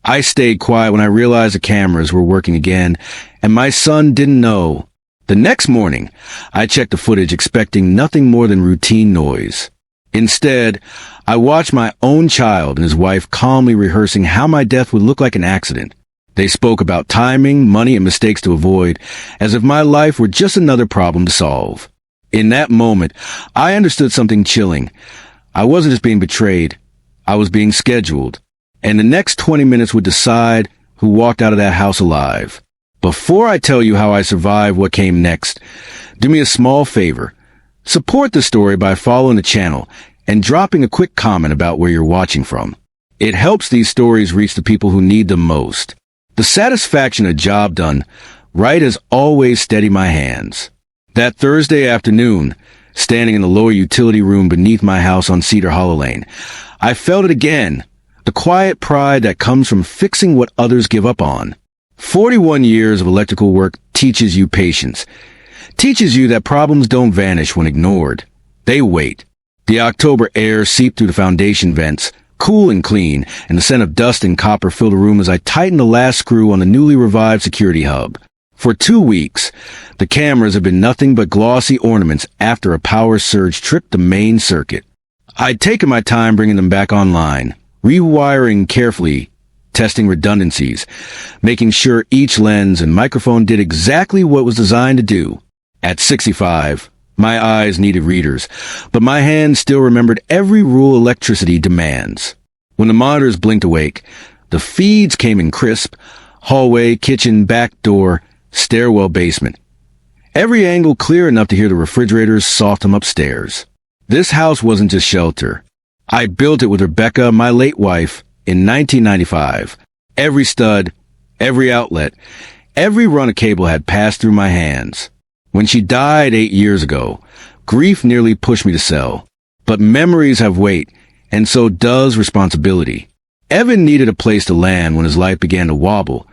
I stayed quiet when I realized the cameras were working again, and my son didn't know. The next morning, I checked the footage expecting nothing more than routine noise. Instead, I watched my own child and his wife calmly rehearsing how my death would look like an accident. They spoke about timing, money, and mistakes to avoid, as if my life were just another problem to solve. In that moment, I understood something chilling. I wasn't just being betrayed. I was being scheduled. And the next 20 minutes would decide who walked out of that house alive. Before I tell you how I survived what came next, do me a small favor. Support the story by following the channel and dropping a quick comment about where you're watching from. It helps these stories reach the people who need them most. The satisfaction of a job done right has always steadied my hands. That Thursday afternoon, standing in the lower utility room beneath my house on Cedar Hollow Lane, I felt it again. The quiet pride that comes from fixing what others give up on. 41 years of electrical work teaches you patience. Teaches you that problems don't vanish when ignored. They wait. The October air seeped through the foundation vents, cool and clean, and the scent of dust and copper filled the room as I tightened the last screw on the newly revived security hub. For 2 weeks, the cameras have been nothing but glossy ornaments after a power surge tripped the main circuit. I'd taken my time bringing them back online, rewiring carefully, testing redundancies, making sure each lens and microphone did exactly what was designed to do. At 65, my eyes needed readers, but my hands still remembered every rule electricity demands. When the monitors blinked awake, the feeds came in crisp: hallway, kitchen, back door, stairwell, basement. Every angle clear enough to hear the refrigerators soft hum upstairs. This house wasn't just shelter. I built it with Rebecca, my late wife, in 1995. Every stud, every outlet, every run of cable had passed through my hands. When she died 8 years ago, grief nearly pushed me to sell. But memories have weight, and so does responsibility. Evan needed a place to land when his life began to wobble,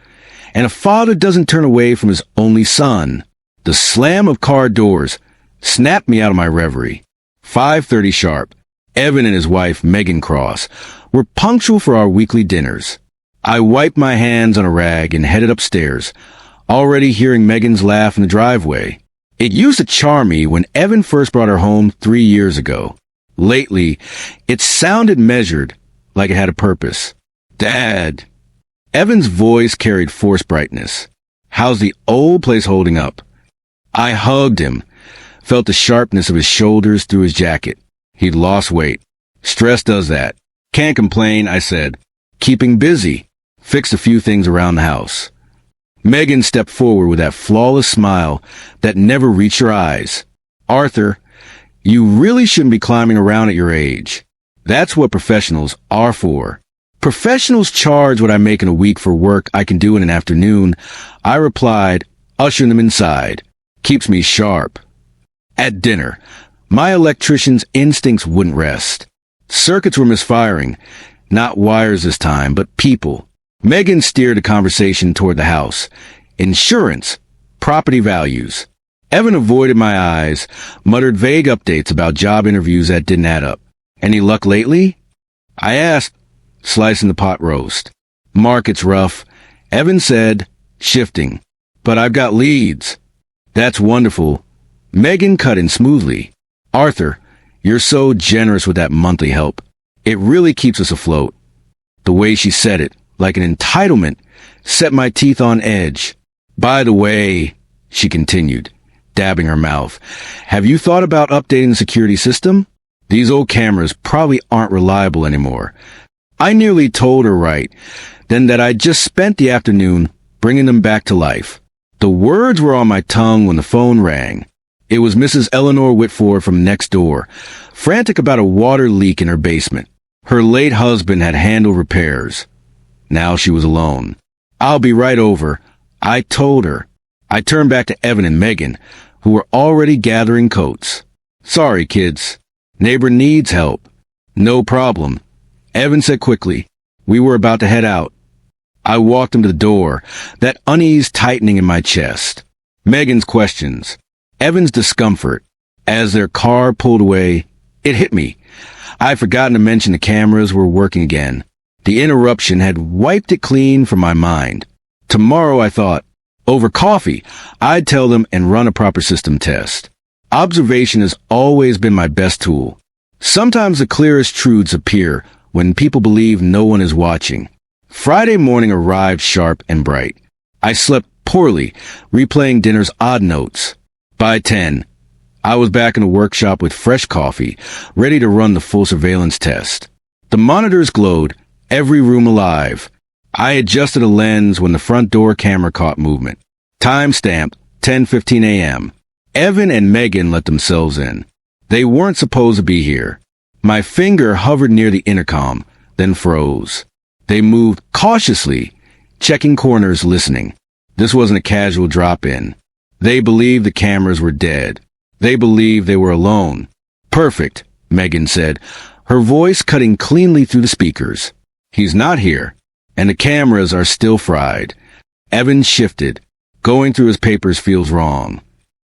and a father doesn't turn away from his only son. The slam of car doors snapped me out of my reverie. 5:30 sharp. Evan and his wife, Megan Cross, were punctual for our weekly dinners. I wiped my hands on a rag and headed upstairs, already hearing Megan's laugh in the driveway. It used to charm me when Evan first brought her home 3 years ago. Lately, it sounded measured, like it had a purpose. Dad. Evan's voice carried forced brightness. How's the old place holding up? I hugged him, felt the sharpness of his shoulders through his jacket. He'd lost weight. Stress does that. Can't complain, I said. Keeping busy. Fixed a few things around the house. Megan stepped forward with that flawless smile that never reached her eyes. Arthur, you really shouldn't be climbing around at your age. That's what professionals are for. Professionals charge what I make in a week for work I can do in an afternoon. I replied, ushering them inside. Keeps me sharp. At dinner, my electrician's instincts wouldn't rest. Circuits were misfiring. Not wires this time, but people. Megan steered the conversation toward the house. Insurance. Property values. Evan avoided my eyes, muttered vague updates about job interviews that didn't add up. Any luck lately? I asked, slicing the pot roast. Market's rough. Evan said, shifting. But I've got leads. That's wonderful. Megan cut in smoothly. Arthur, you're so generous with that monthly help. It really keeps us afloat. The way she said it, like an entitlement, set my teeth on edge. By the way, she continued, dabbing her mouth, have you thought about updating the security system? These old cameras probably aren't reliable anymore. I nearly told her right, then that I'd just spent the afternoon bringing them back to life. The words were on my tongue when the phone rang. It was Mrs. Eleanor Whitford from next door, frantic about a water leak in her basement. Her late husband had handled repairs. Now she was alone. I'll be right over, I told her. I turned back to Evan and Megan, who were already gathering coats. Sorry, kids. Neighbor needs help. No problem. Evan said quickly. We were about to head out. I walked him to the door, that unease tightening in my chest. Megan's questions. Evan's discomfort. As their car pulled away, it hit me. I'd forgotten to mention the cameras were working again. The interruption had wiped it clean from my mind. Tomorrow, I thought, over coffee, I'd tell them and run a proper system test. Observation has always been my best tool. Sometimes the clearest truths appear when people believe no one is watching. Friday morning arrived sharp and bright. I slept poorly, replaying dinner's odd notes. By 10, I was back in the workshop with fresh coffee, ready to run the full surveillance test. The monitors glowed, every room alive. I adjusted a lens when the front door camera caught movement. Timestamp, 10:15 a.m. Evan and Megan let themselves in. They weren't supposed to be here. My finger hovered near the intercom, then froze. They moved cautiously, checking corners, listening. This wasn't a casual drop-in. They believed the cameras were dead. They believed they were alone. Perfect, Megan said, her voice cutting cleanly through the speakers. He's not here, and the cameras are still fried. Evan shifted. Going through his papers feels wrong.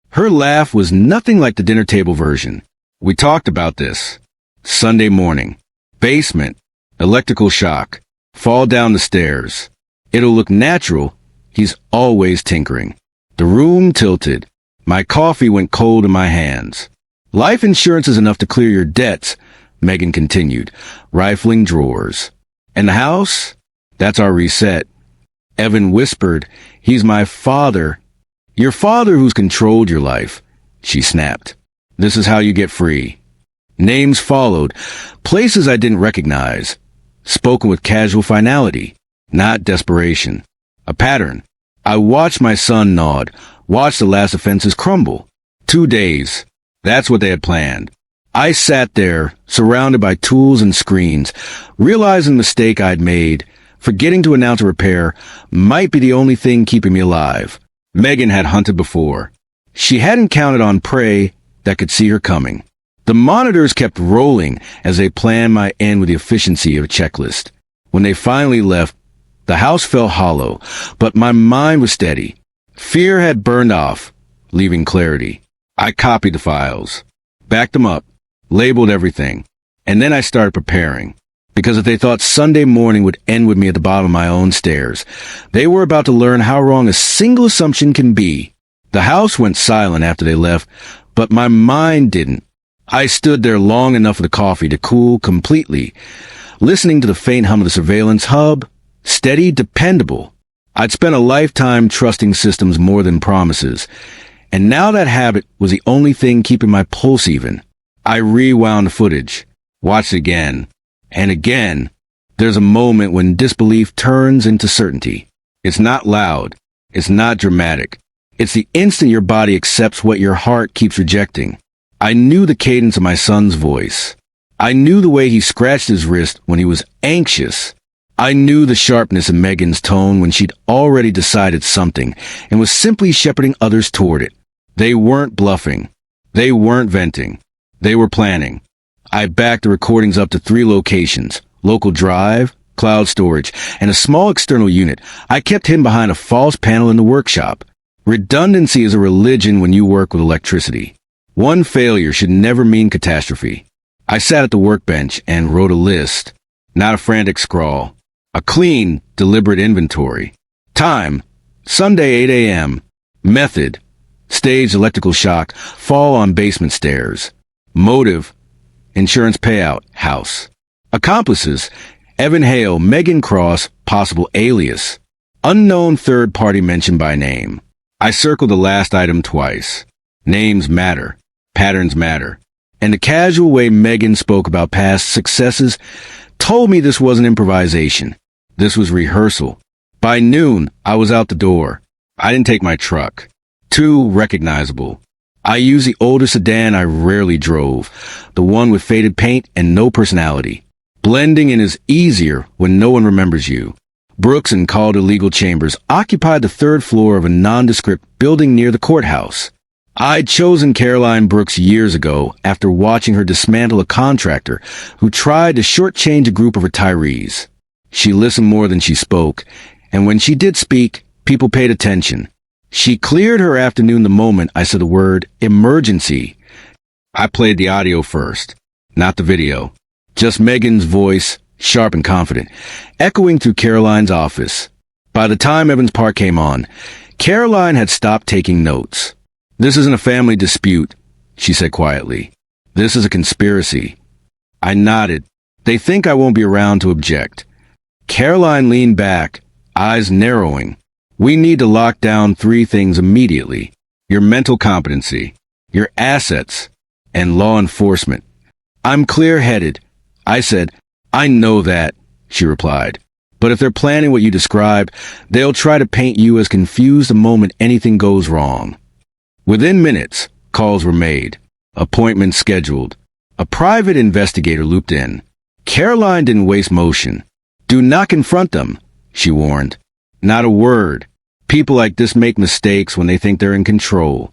Her laugh was nothing like the dinner table version. We talked about this. Sunday morning. Basement. Electrical shock. Fall down the stairs. It'll look natural. He's always tinkering. The room tilted. My coffee went cold in my hands. Life insurance is enough to clear your debts, Megan continued, rifling drawers. And the house? That's our reset. Evan whispered, he's my father. Your father who's controlled your life, she snapped. This is how you get free. Names followed, places I didn't recognize, spoken with casual finality, not desperation. A pattern. I watched my son nod, watched the last offenses crumble. 2 days. That's what they had planned. I sat there, surrounded by tools and screens, realizing the mistake I'd made. Forgetting to announce a repair might be the only thing keeping me alive. Megan had hunted before. She hadn't counted on prey that could see her coming. The monitors kept rolling as they planned my end with the efficiency of a checklist. When they finally left, the house felt hollow, but my mind was steady. Fear had burned off, leaving clarity. I copied the files, backed them up, labeled everything, and then I started preparing. Because if they thought Sunday morning would end with me at the bottom of my own stairs, they were about to learn how wrong a single assumption can be. The house went silent after they left, but my mind didn't. I stood there long enough for the coffee to cool completely, listening to the faint hum of the surveillance hub. Steady, dependable. I'd spent a lifetime trusting systems more than promises, and now that habit was the only thing keeping my pulse even. I rewound the footage, watched again, and again. There's a moment when disbelief turns into certainty. It's not loud. It's not dramatic. It's the instant your body accepts what your heart keeps rejecting. I knew the cadence of my son's voice. I knew the way he scratched his wrist when he was anxious. I knew the sharpness of Megan's tone when she'd already decided something and was simply shepherding others toward it. They weren't bluffing. They weren't venting. They were planning. I backed the recordings up to 3 locations, local drive, cloud storage, and a small external unit. I kept him behind a false panel in the workshop. Redundancy is a religion when you work with electricity. One failure should never mean catastrophe. I sat at the workbench and wrote a list, not a frantic scrawl. A clean, deliberate inventory. Time, Sunday 8 a.m. Method, staged electrical shock, fall on basement stairs. Motive, insurance payout, house. Accomplices, Evan Hale, Megan Cross, possible alias. Unknown third party mentioned by name. I circled the last item twice. Names matter. Patterns matter. And the casual way Megan spoke about past successes told me this wasn't improvisation. This was rehearsal. By noon, I was out the door. I didn't take my truck. Too recognizable. I used the older sedan I rarely drove, the one with faded paint and no personality. Blending in is easier when no one remembers you. Brooks and Calder legal chambers occupied the 3rd floor of a nondescript building near the courthouse. I'd chosen Caroline Brooks years ago after watching her dismantle a contractor who tried to shortchange a group of retirees. She listened more than she spoke, and when she did speak, people paid attention. She cleared her afternoon the moment I said the word emergency. I played the audio first, not the video. Just Megan's voice, sharp and confident, echoing through Caroline's office. By the time Evan's part came on, Caroline had stopped taking notes. "This isn't a family dispute," she said quietly. "This is a conspiracy." I nodded. "They think I won't be around to object." Caroline leaned back, eyes narrowing. "We need to lock down 3 things immediately: your mental competency, your assets, and law enforcement." "I'm clear-headed," I said. "I know that," she replied. "But if they're planning what you described, they'll try to paint you as confused the moment anything goes wrong." Within minutes, calls were made, appointments scheduled. A private investigator looped in. Caroline didn't waste motion. "Do not confront them," she warned. "Not a word. People like this make mistakes when they think they're in control."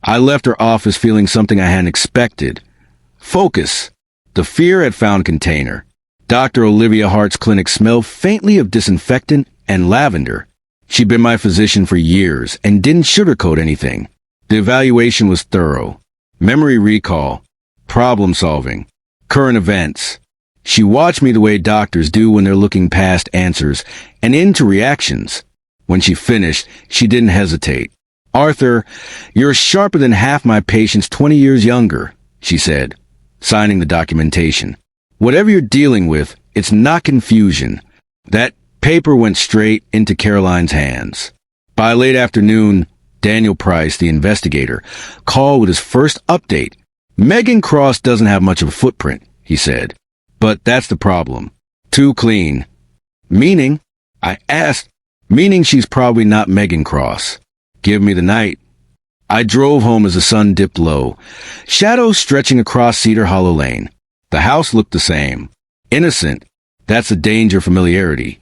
I left her office feeling something I hadn't expected. Focus. The fear had found container. Dr. Olivia Hart's clinic smelled faintly of disinfectant and lavender. She'd been my physician for years and didn't sugarcoat anything. The evaluation was thorough. Memory recall, problem solving, current events. She watched me the way doctors do when they're looking past answers and into reactions. When she finished, she didn't hesitate. "Arthur, you're sharper than half my patients 20 years younger," she said, signing the documentation. "Whatever you're dealing with, it's not confusion." That paper went straight into Caroline's hands. By late afternoon, Daniel Price, the investigator, called with his first update. "Megan Cross doesn't have much of a footprint," he said. "But that's the problem. Too clean." "Meaning?" I asked. "Meaning she's probably not Megan Cross." "Give me the night." I drove home as the sun dipped low, shadows stretching across Cedar Hollow Lane. The house looked the same. Innocent. That's the danger of familiarity.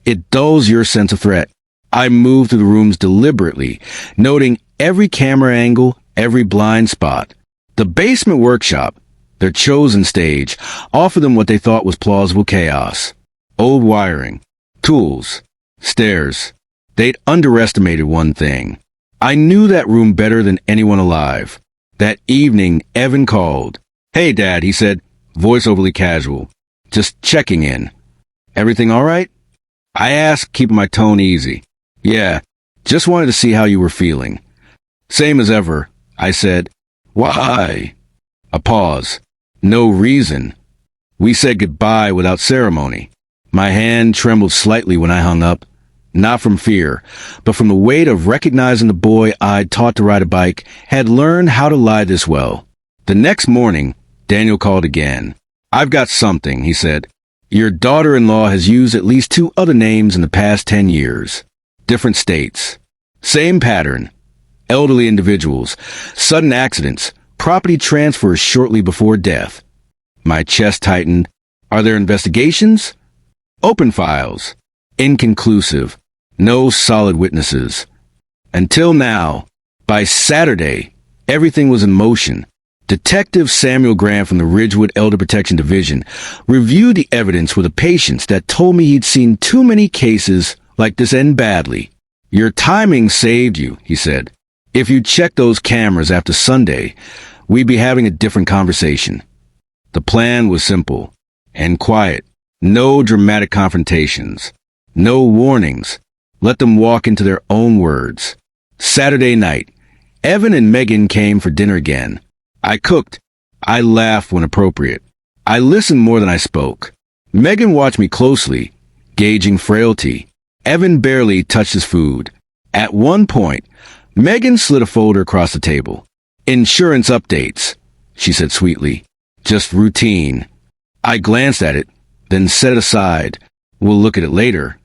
It dulls your sense of threat. I moved through the rooms deliberately, noting every camera angle, every blind spot. The basement workshop, their chosen stage, offered them what they thought was plausible chaos. Old wiring, tools, stairs. They'd underestimated one thing. I knew that room better than anyone alive. That evening, Evan called. "Hey, Dad," he said, voice overly casual. "Just checking in." "Everything all right?" I asked, keeping my tone easy. "Yeah, just wanted to see how you were feeling." "Same as ever," I said. "Why?" A pause. "No reason." We said goodbye without ceremony. My hand trembled slightly when I hung up. Not from fear, but from the weight of recognizing the boy I'd taught to ride a bike had learned how to lie this well. The next morning, Daniel called again. "I've got something," he said. "Your daughter-in-law has used at least 2 other names in the past 10 years. Different states. Same pattern. Elderly individuals, sudden accidents, property transfers shortly before death." My chest tightened. "Are there investigations?" "Open files. Inconclusive. No solid witnesses." Until now. By Saturday, everything was in motion. Detective Samuel Graham from the Ridgewood Elder Protection Division reviewed the evidence with a patience that told me he'd seen too many cases like this end badly. "Your timing saved you," he said. "If you'd checked those cameras after Sunday, we'd be having a different conversation." The plan was simple and quiet. No dramatic confrontations. No warnings. Let them walk into their own words. Saturday night, Evan and Megan came for dinner again. I cooked. I laughed when appropriate. I listened more than I spoke. Megan watched me closely, gauging frailty. Evan barely touched his food. At one point, Megan slid a folder across the table. "Insurance updates," she said sweetly. "Just routine." I glanced at it, then set it aside. "We'll look at it later."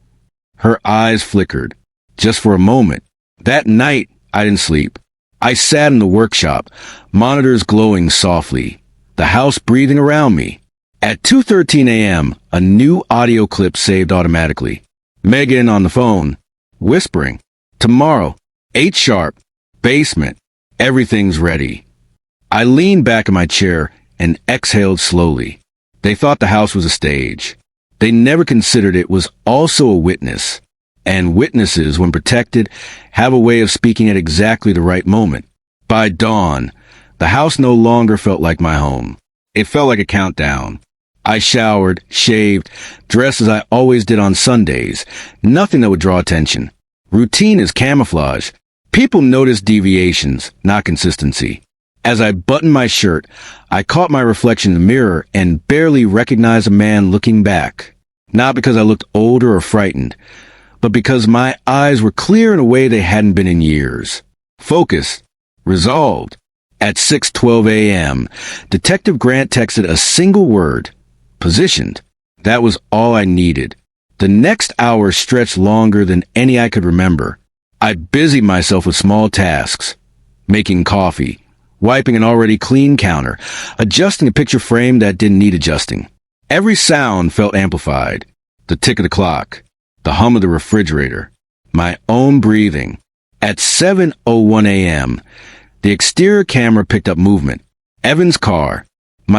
Her eyes flickered. Just for a moment. That night, I didn't sleep. I sat in the workshop, monitors glowing softly, the house breathing around me. At 2:13 a.m., a new audio clip saved automatically. Megan on the phone, whispering, "Tomorrow, 8 sharp, basement, everything's ready." I leaned back in my chair and exhaled slowly. They thought the house was a stage. They never considered it was also a witness. And witnesses, when protected, have a way of speaking at exactly the right moment. By dawn, the house no longer felt like my home. It felt like a countdown. I showered, shaved, dressed as I always did on Sundays. Nothing that would draw attention. Routine is camouflage. People notice deviations, not consistency. As I buttoned my shirt, I caught my reflection in the mirror and barely recognized a man looking back. Not because I looked older or frightened, but because my eyes were clear in a way they hadn't been in years. Focused. Resolved. At 6:12 a.m., Detective Grant texted a single word. Positioned. That was all I needed. The next hour stretched longer than any I could remember. I busied myself with small tasks. Making coffee. Wiping an already clean counter. Adjusting a picture frame that didn't need adjusting. Every sound felt amplified. The tick of the clock. The hum of the refrigerator. My own breathing. At 7:01 a.m., the exterior camera picked up movement. Evan's car.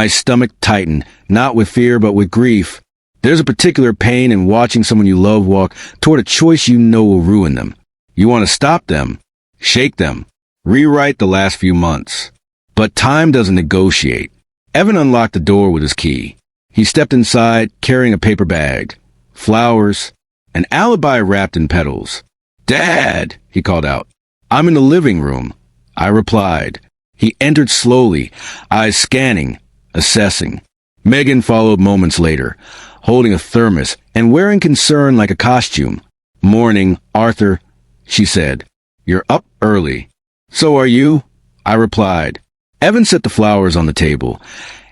My stomach tightened, not with fear but with grief. There's a particular pain in watching someone you love walk toward a choice you know will ruin them. You want to stop them, shake them, rewrite the last few months. But time doesn't negotiate. Evan unlocked the door with his key. He stepped inside, carrying a paper bag, flowers, an alibi wrapped in petals. "Dad," he called out. "I'm in the living room," I replied. He entered slowly, eyes scanning, assessing. Megan followed moments later, holding a thermos and wearing concern like a costume. "Morning, Arthur," she said. "You're up early." "So are you," I replied. Evan set the flowers on the table,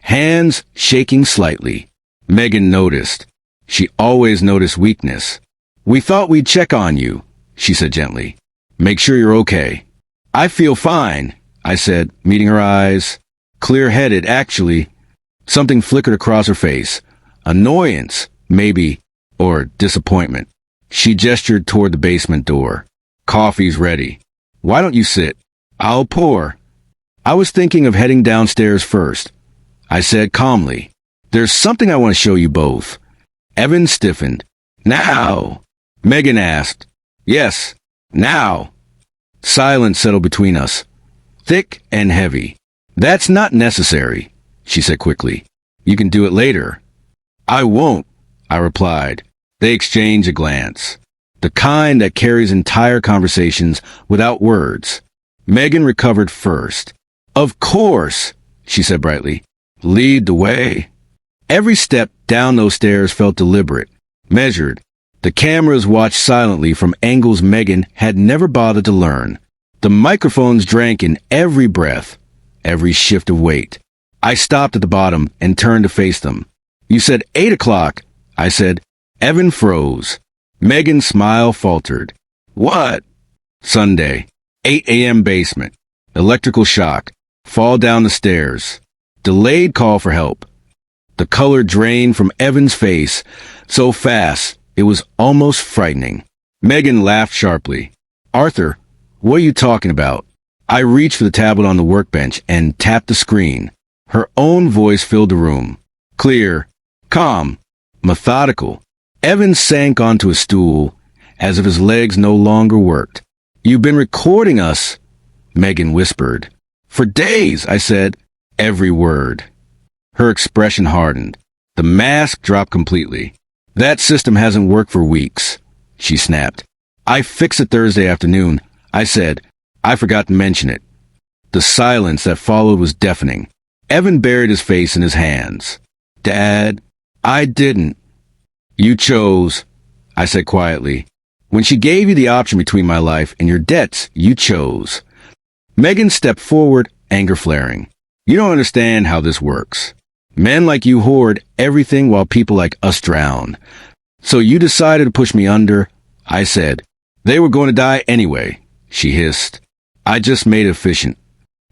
hands shaking slightly. Megan noticed. She always noticed weakness. "We thought we'd check on you," she said gently. "Make sure you're okay." "I feel fine," I said, meeting her eyes. Clear-headed, actually. Something flickered across her face. Annoyance, maybe, or disappointment. She gestured toward the basement door. "Coffee's ready. Why don't you sit? I'll pour." I was thinking of heading downstairs first. I said calmly, "There's something I want to show you both." Evan stiffened. "Now?" Megan asked. "Yes, now." Silence settled between us, thick and heavy. "That's not necessary," she said quickly. "You can do it later." "I won't," I replied. They exchanged a glance, the kind that carries entire conversations without words. Megan recovered first. "Of course," she said brightly. "Lead the way." Every step down those stairs felt deliberate, measured. The cameras watched silently from angles Megan had never bothered to learn. The microphones drank in every breath, every shift of weight. I stopped at the bottom and turned to face them. "You said 8 o'clock," I said. Evan froze. Megan's smile faltered. "What?" "Sunday. 8 a.m. basement. Electrical shock. Fall down the stairs. Delayed call for help." The color drained from Evan's face so fast it was almost frightening. Megan laughed sharply. "Arthur, what are you talking about?" I reached for the tablet on the workbench and tapped the screen. Her own voice filled the room. Clear, calm, methodical. Evan sank onto a stool, as if his legs no longer worked. "You've been recording us," Megan whispered. "For days," I said. Every word. Her expression hardened. The mask dropped completely. "That system hasn't worked for weeks," she snapped. "I fixed it Thursday afternoon," I said. I forgot to mention it. The silence that followed was deafening. Evan buried his face in his hands. "Dad, I didn't." "You chose," I said quietly. "When she gave you the option between my life and your debts, you chose." Megan stepped forward, anger flaring. "You don't understand how this works. Men like you hoard everything while people like us drown. So you decided to push me under," I said. "They were going to die anyway," she hissed. I just made it efficient.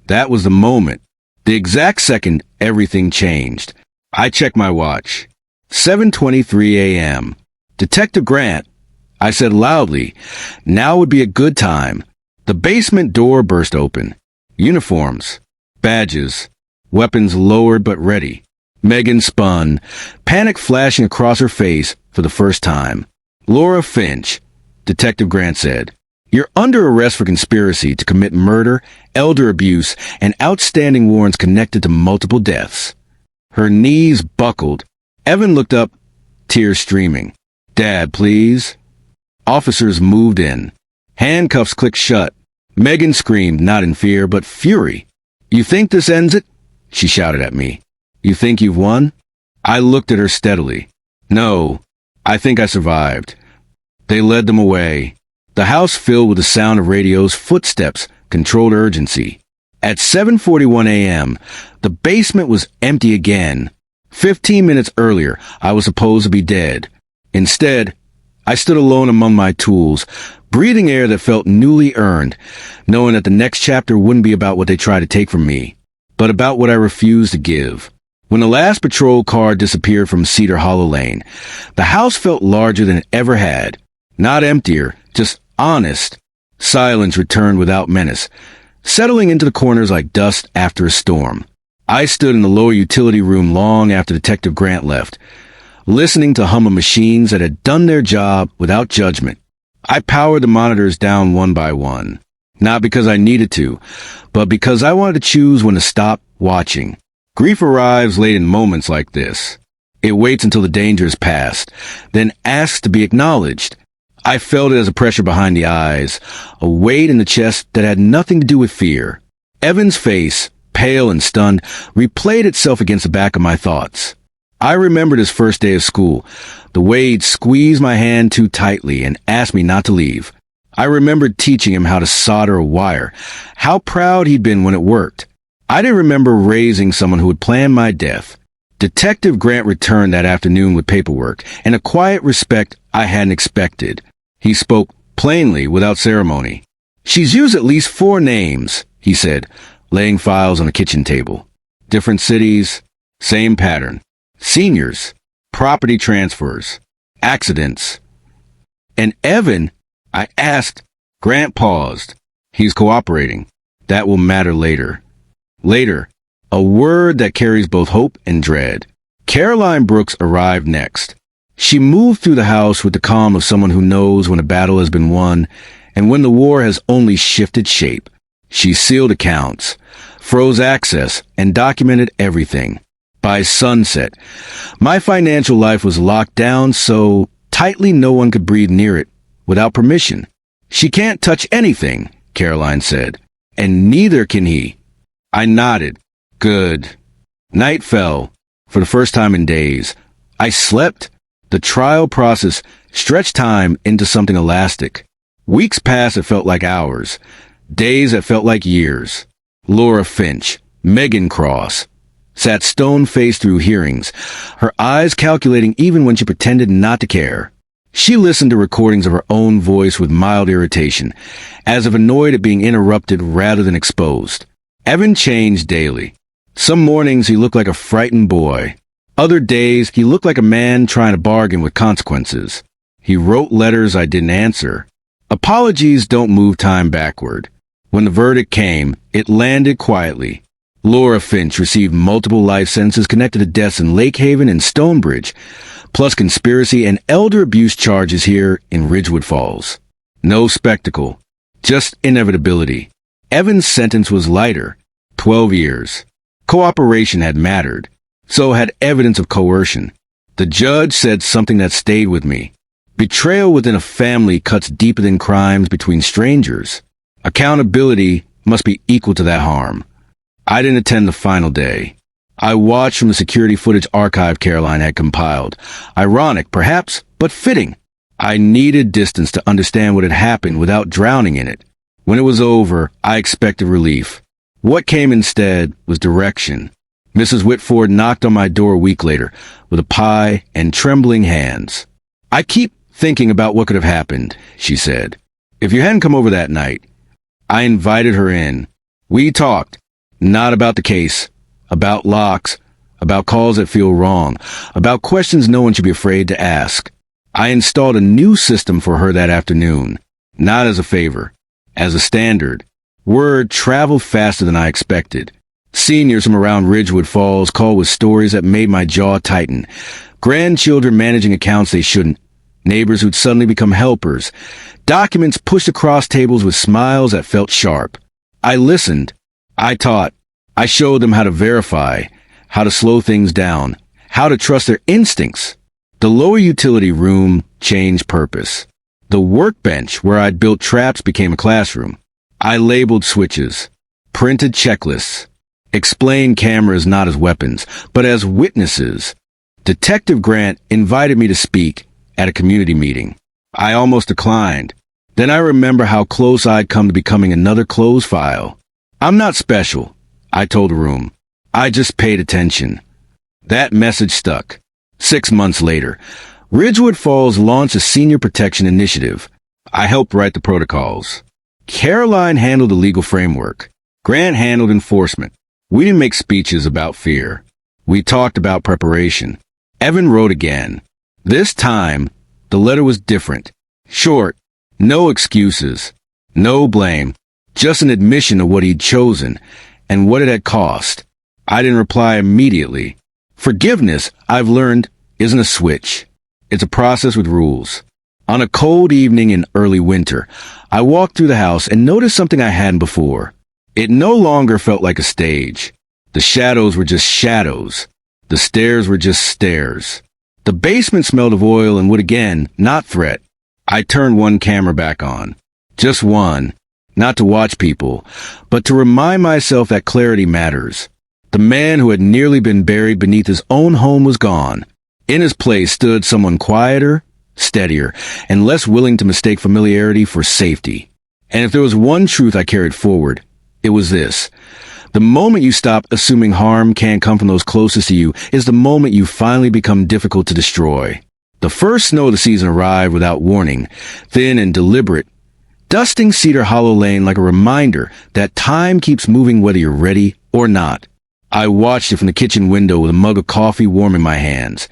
That was the moment. The exact second everything changed. I checked my watch. 7:23 a.m. "Detective Grant," I said loudly. Now would be a good time. The basement door burst open. Uniforms, badges, weapons lowered but ready. Megan spun, panic flashing across her face for the first time. "Laura Finch," Detective Grant said. "You're under arrest for conspiracy to commit murder, elder abuse, and outstanding warrants connected to multiple deaths." Her knees buckled, Evan looked up, tears streaming. Dad, please. Officers moved in. Handcuffs clicked shut. Megan screamed, not in fear, but fury. You think this ends it? She shouted at me. You think you've won? I looked at her steadily. No, I think I survived. They led them away. The house filled with the sound of radios, footsteps, controlled urgency. At 7:41 a.m., the basement was empty again. 15 minutes earlier, I was supposed to be dead. Instead, I stood alone among my tools, breathing air that felt newly earned, knowing that the next chapter wouldn't be about what they tried to take from me, but about what I refused to give. When the last patrol car disappeared from Cedar Hollow Lane, the house felt larger than it ever had. Not emptier, just honest. Silence returned without menace, settling into the corners like dust after a storm. I stood in the lower utility room long after Detective Grant left, listening to hum of machines that had done their job without judgment. I powered the monitors down one by one, not because I needed to, but because I wanted to choose when to stop watching. Grief arrives late in moments like this. It waits until the danger is past, then asks to be acknowledged. I felt it as a pressure behind the eyes, a weight in the chest that had nothing to do with fear. Evan's face, pale and stunned, replayed itself against the back of my thoughts. I remembered his first day of school, the way he'd squeezed my hand too tightly and asked me not to leave. I remembered teaching him how to solder a wire, how proud he'd been when it worked. I didn't remember raising someone who would plan my death. Detective Grant returned that afternoon with paperwork and a quiet respect I hadn't expected. He spoke plainly, without ceremony. She's used at least 4 names, he said, laying files on the kitchen table. Different cities, same pattern. Seniors, property transfers, accidents. And Evan, I asked. Grant paused. He's cooperating. That will matter later. Later, a word that carries both hope and dread. Caroline Brooks arrived next. She moved through the house with the calm of someone who knows when a battle has been won and when the war has only shifted shape. She sealed accounts, froze access, and documented everything. By sunset, my financial life was locked down so tightly no one could breathe near it without permission. She can't touch anything, Caroline said, and neither can he. I nodded. Good. Night fell, for the first time in days. I slept. The trial process stretched time into something elastic. Weeks passed that felt like hours. Days that felt like years. Laura Finch, Megan Cross, sat stone-faced through hearings, her eyes calculating even when she pretended not to care. She listened to recordings of her own voice with mild irritation, as if annoyed at being interrupted rather than exposed. Evan changed daily. Some mornings he looked like a frightened boy. Other days he looked like a man trying to bargain with consequences. He wrote letters I didn't answer. Apologies don't move time backward. When the verdict came, it landed quietly. Laura Finch received multiple life sentences connected to deaths in Lake Haven and Stonebridge, plus conspiracy and elder abuse charges here in Ridgewood Falls. No spectacle, just inevitability. Evan's sentence was lighter, 12 years. Cooperation had mattered. So had evidence of coercion. The judge said something that stayed with me. Betrayal within a family cuts deeper than crimes between strangers. Accountability must be equal to that harm. I didn't attend the final day. I watched from the security footage archive Caroline had compiled. Ironic, perhaps, but fitting. I needed distance to understand what had happened without drowning in it. When it was over, I expected relief. What came instead was direction. Mrs. Whitford knocked on my door a week later with a pie and trembling hands. I keep thinking about what could have happened, she said. If you hadn't come over that night. I invited her in. We talked, not about the case, about locks, about calls that feel wrong, about questions no one should be afraid to ask. I installed a new system for her that afternoon, not as a favor, as a standard. Word traveled faster than I expected. Seniors from around Ridgewood Falls called with stories that made my jaw tighten. Grandchildren managing accounts they shouldn't. Neighbors who'd suddenly become helpers. Documents pushed across tables with smiles that felt sharp. I listened. I taught. I showed them how to verify, how to slow things down, how to trust their instincts. The lower utility room changed purpose. The workbench where I'd built traps became a classroom. I labeled switches, printed checklists, explained cameras not as weapons, but as witnesses. Detective Grant invited me to speak at a community meeting. I almost declined. Then I remember how close I'd come to becoming another closed file. I'm not special, I told the room. I just paid attention. That message stuck. 6 months later, Ridgewood Falls launched a senior protection initiative. I helped write the protocols. Caroline handled the legal framework. Grant handled enforcement. We didn't make speeches about fear. We talked about preparation. Evan wrote again. This time, the letter was different. Short. No excuses. No blame. Just an admission of what he'd chosen and what it had cost. I didn't reply immediately. Forgiveness, I've learned, isn't a switch. It's a process with rules. On a cold evening in early winter, I walked through the house and noticed something I hadn't before. It no longer felt like a stage. The shadows were just shadows. The stairs were just stairs. The basement smelled of oil and wood again, not threat. I turned one camera back on. Just one. Not to watch people, but to remind myself that clarity matters. The man who had nearly been buried beneath his own home was gone. In his place stood someone quieter, steadier, and less willing to mistake familiarity for safety. And if there was one truth I carried forward, it was this. The moment you stop assuming harm can't come from those closest to you is the moment you finally become difficult to destroy. The first snow of the season arrived without warning, thin and deliberate, dusting Cedar Hollow Lane like a reminder that time keeps moving whether you're ready or not. I watched it from the kitchen window with a mug of coffee warm in my hands,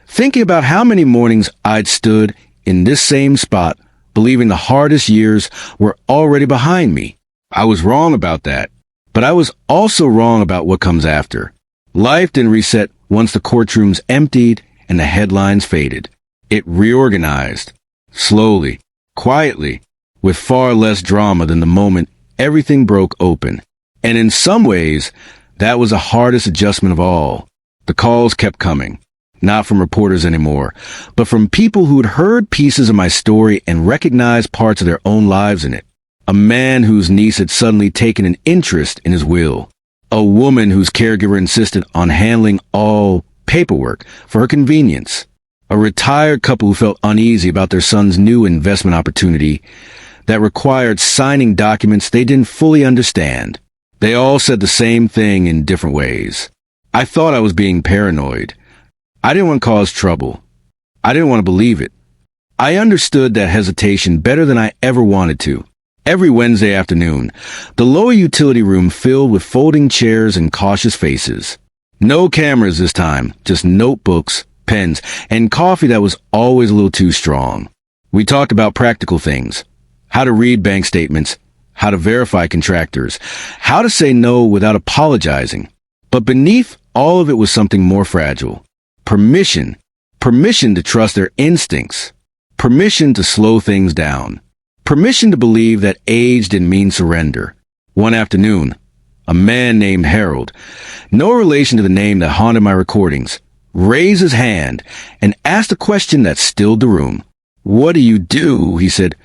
thinking about how many mornings I'd stood in this same spot, believing the hardest years were already behind me. I was wrong about that, but I was also wrong about what comes after. Life didn't reset once the courtrooms emptied and the headlines faded. It reorganized, slowly, quietly, with far less drama than the moment everything broke open. And in some ways, that was the hardest adjustment of all. The calls kept coming, not from reporters anymore, but from people who'd heard pieces of my story and recognized parts of their own lives in it. A man whose niece had suddenly taken an interest in his will. A woman whose caregiver insisted on handling all paperwork for her convenience. A retired couple who felt uneasy about their son's new investment opportunity that required signing documents they didn't fully understand. They all said the same thing in different ways. I thought I was being paranoid. I didn't want to cause trouble. I didn't want to believe it. I understood that hesitation better than I ever wanted to. Every Wednesday afternoon, the lower utility room filled with folding chairs and cautious faces. No cameras this time, just notebooks, pens, and coffee that was always a little too strong. We talked about practical things. How to read bank statements, how to verify contractors, how to say no without apologizing. But beneath all of it was something more fragile. Permission. Permission to trust their instincts. Permission to slow things down. Permission to believe that age didn't mean surrender. One afternoon, a man named Harold, no relation to the name that haunted my recordings, raised his hand and asked a question that stilled the room. "What do you do," he said,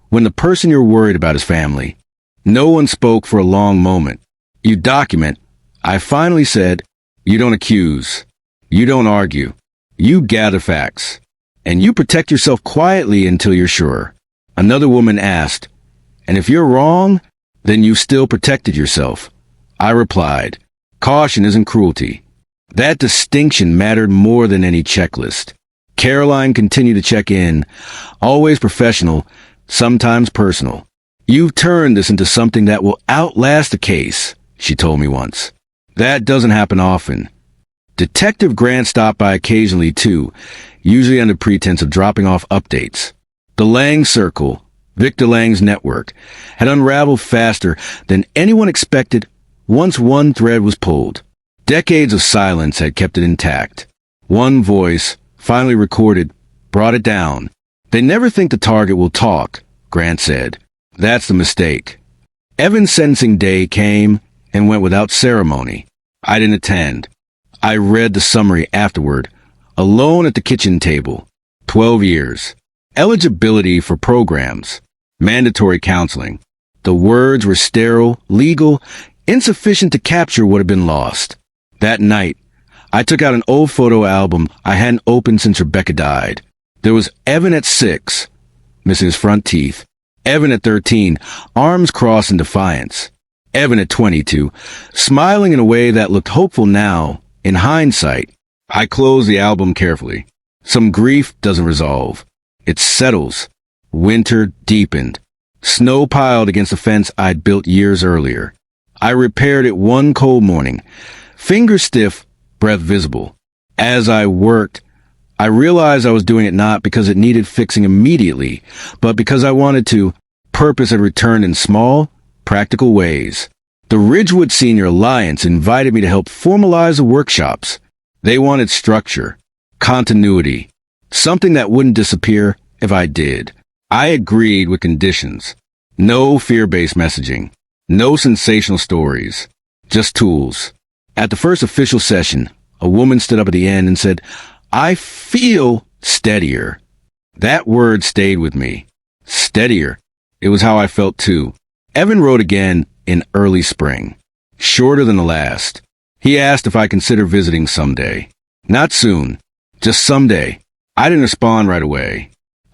"when the person you're worried about is family?" No one spoke for a long moment. "You document," I finally said. "You don't accuse. You don't argue. You gather facts. And you protect yourself quietly until you're sure." Another woman asked, "And if you're wrong, then you still protected yourself?" I replied, "Caution isn't cruelty." That distinction mattered more than any checklist. Caroline continued to check in, always professional, sometimes personal. "You've turned this into something that will outlast the case," she told me once. That doesn't happen often. Detective Grant stopped by occasionally too, usually under pretense of dropping off updates. The Lang Circle, Victor Lang's network, had unraveled faster than anyone expected once one thread was pulled. Decades of silence had kept it intact. One voice, finally recorded, brought it down. "They never think the target will talk," Grant said. "That's the mistake." Evan's sentencing day came and went without ceremony. I didn't attend. I read the summary afterward, alone at the kitchen table. 12 years. Eligibility for programs. Mandatory counseling. The words were sterile, legal, insufficient to capture what had been lost. That night, I took out an old photo album I hadn't opened since Rebecca died. There was Evan at 6, missing his front teeth. Evan at 13, arms crossed in defiance. Evan at 22, smiling in a way that looked hopeful now. In hindsight, I closed the album carefully. Some grief doesn't resolve. It settles. Winter deepened. Snow piled against the fence I'd built years earlier. I repaired it one cold morning, fingers stiff, breath visible. As I worked, I realized I was doing it not because it needed fixing immediately, but because I wanted to. Purpose had returned in small, practical ways. The Ridgewood Senior Alliance invited me to help formalize the workshops. They wanted structure, continuity, something that wouldn't disappear if I did. I agreed with conditions. No fear-based messaging. No sensational stories. Just tools. At the first official session, a woman stood up at the end and said, "I feel steadier." That word stayed with me. Steadier. It was how I felt too. Evan wrote again in early spring. Shorter than the last. He asked if I consider visiting someday. Not soon. Just someday. I didn't respond right away.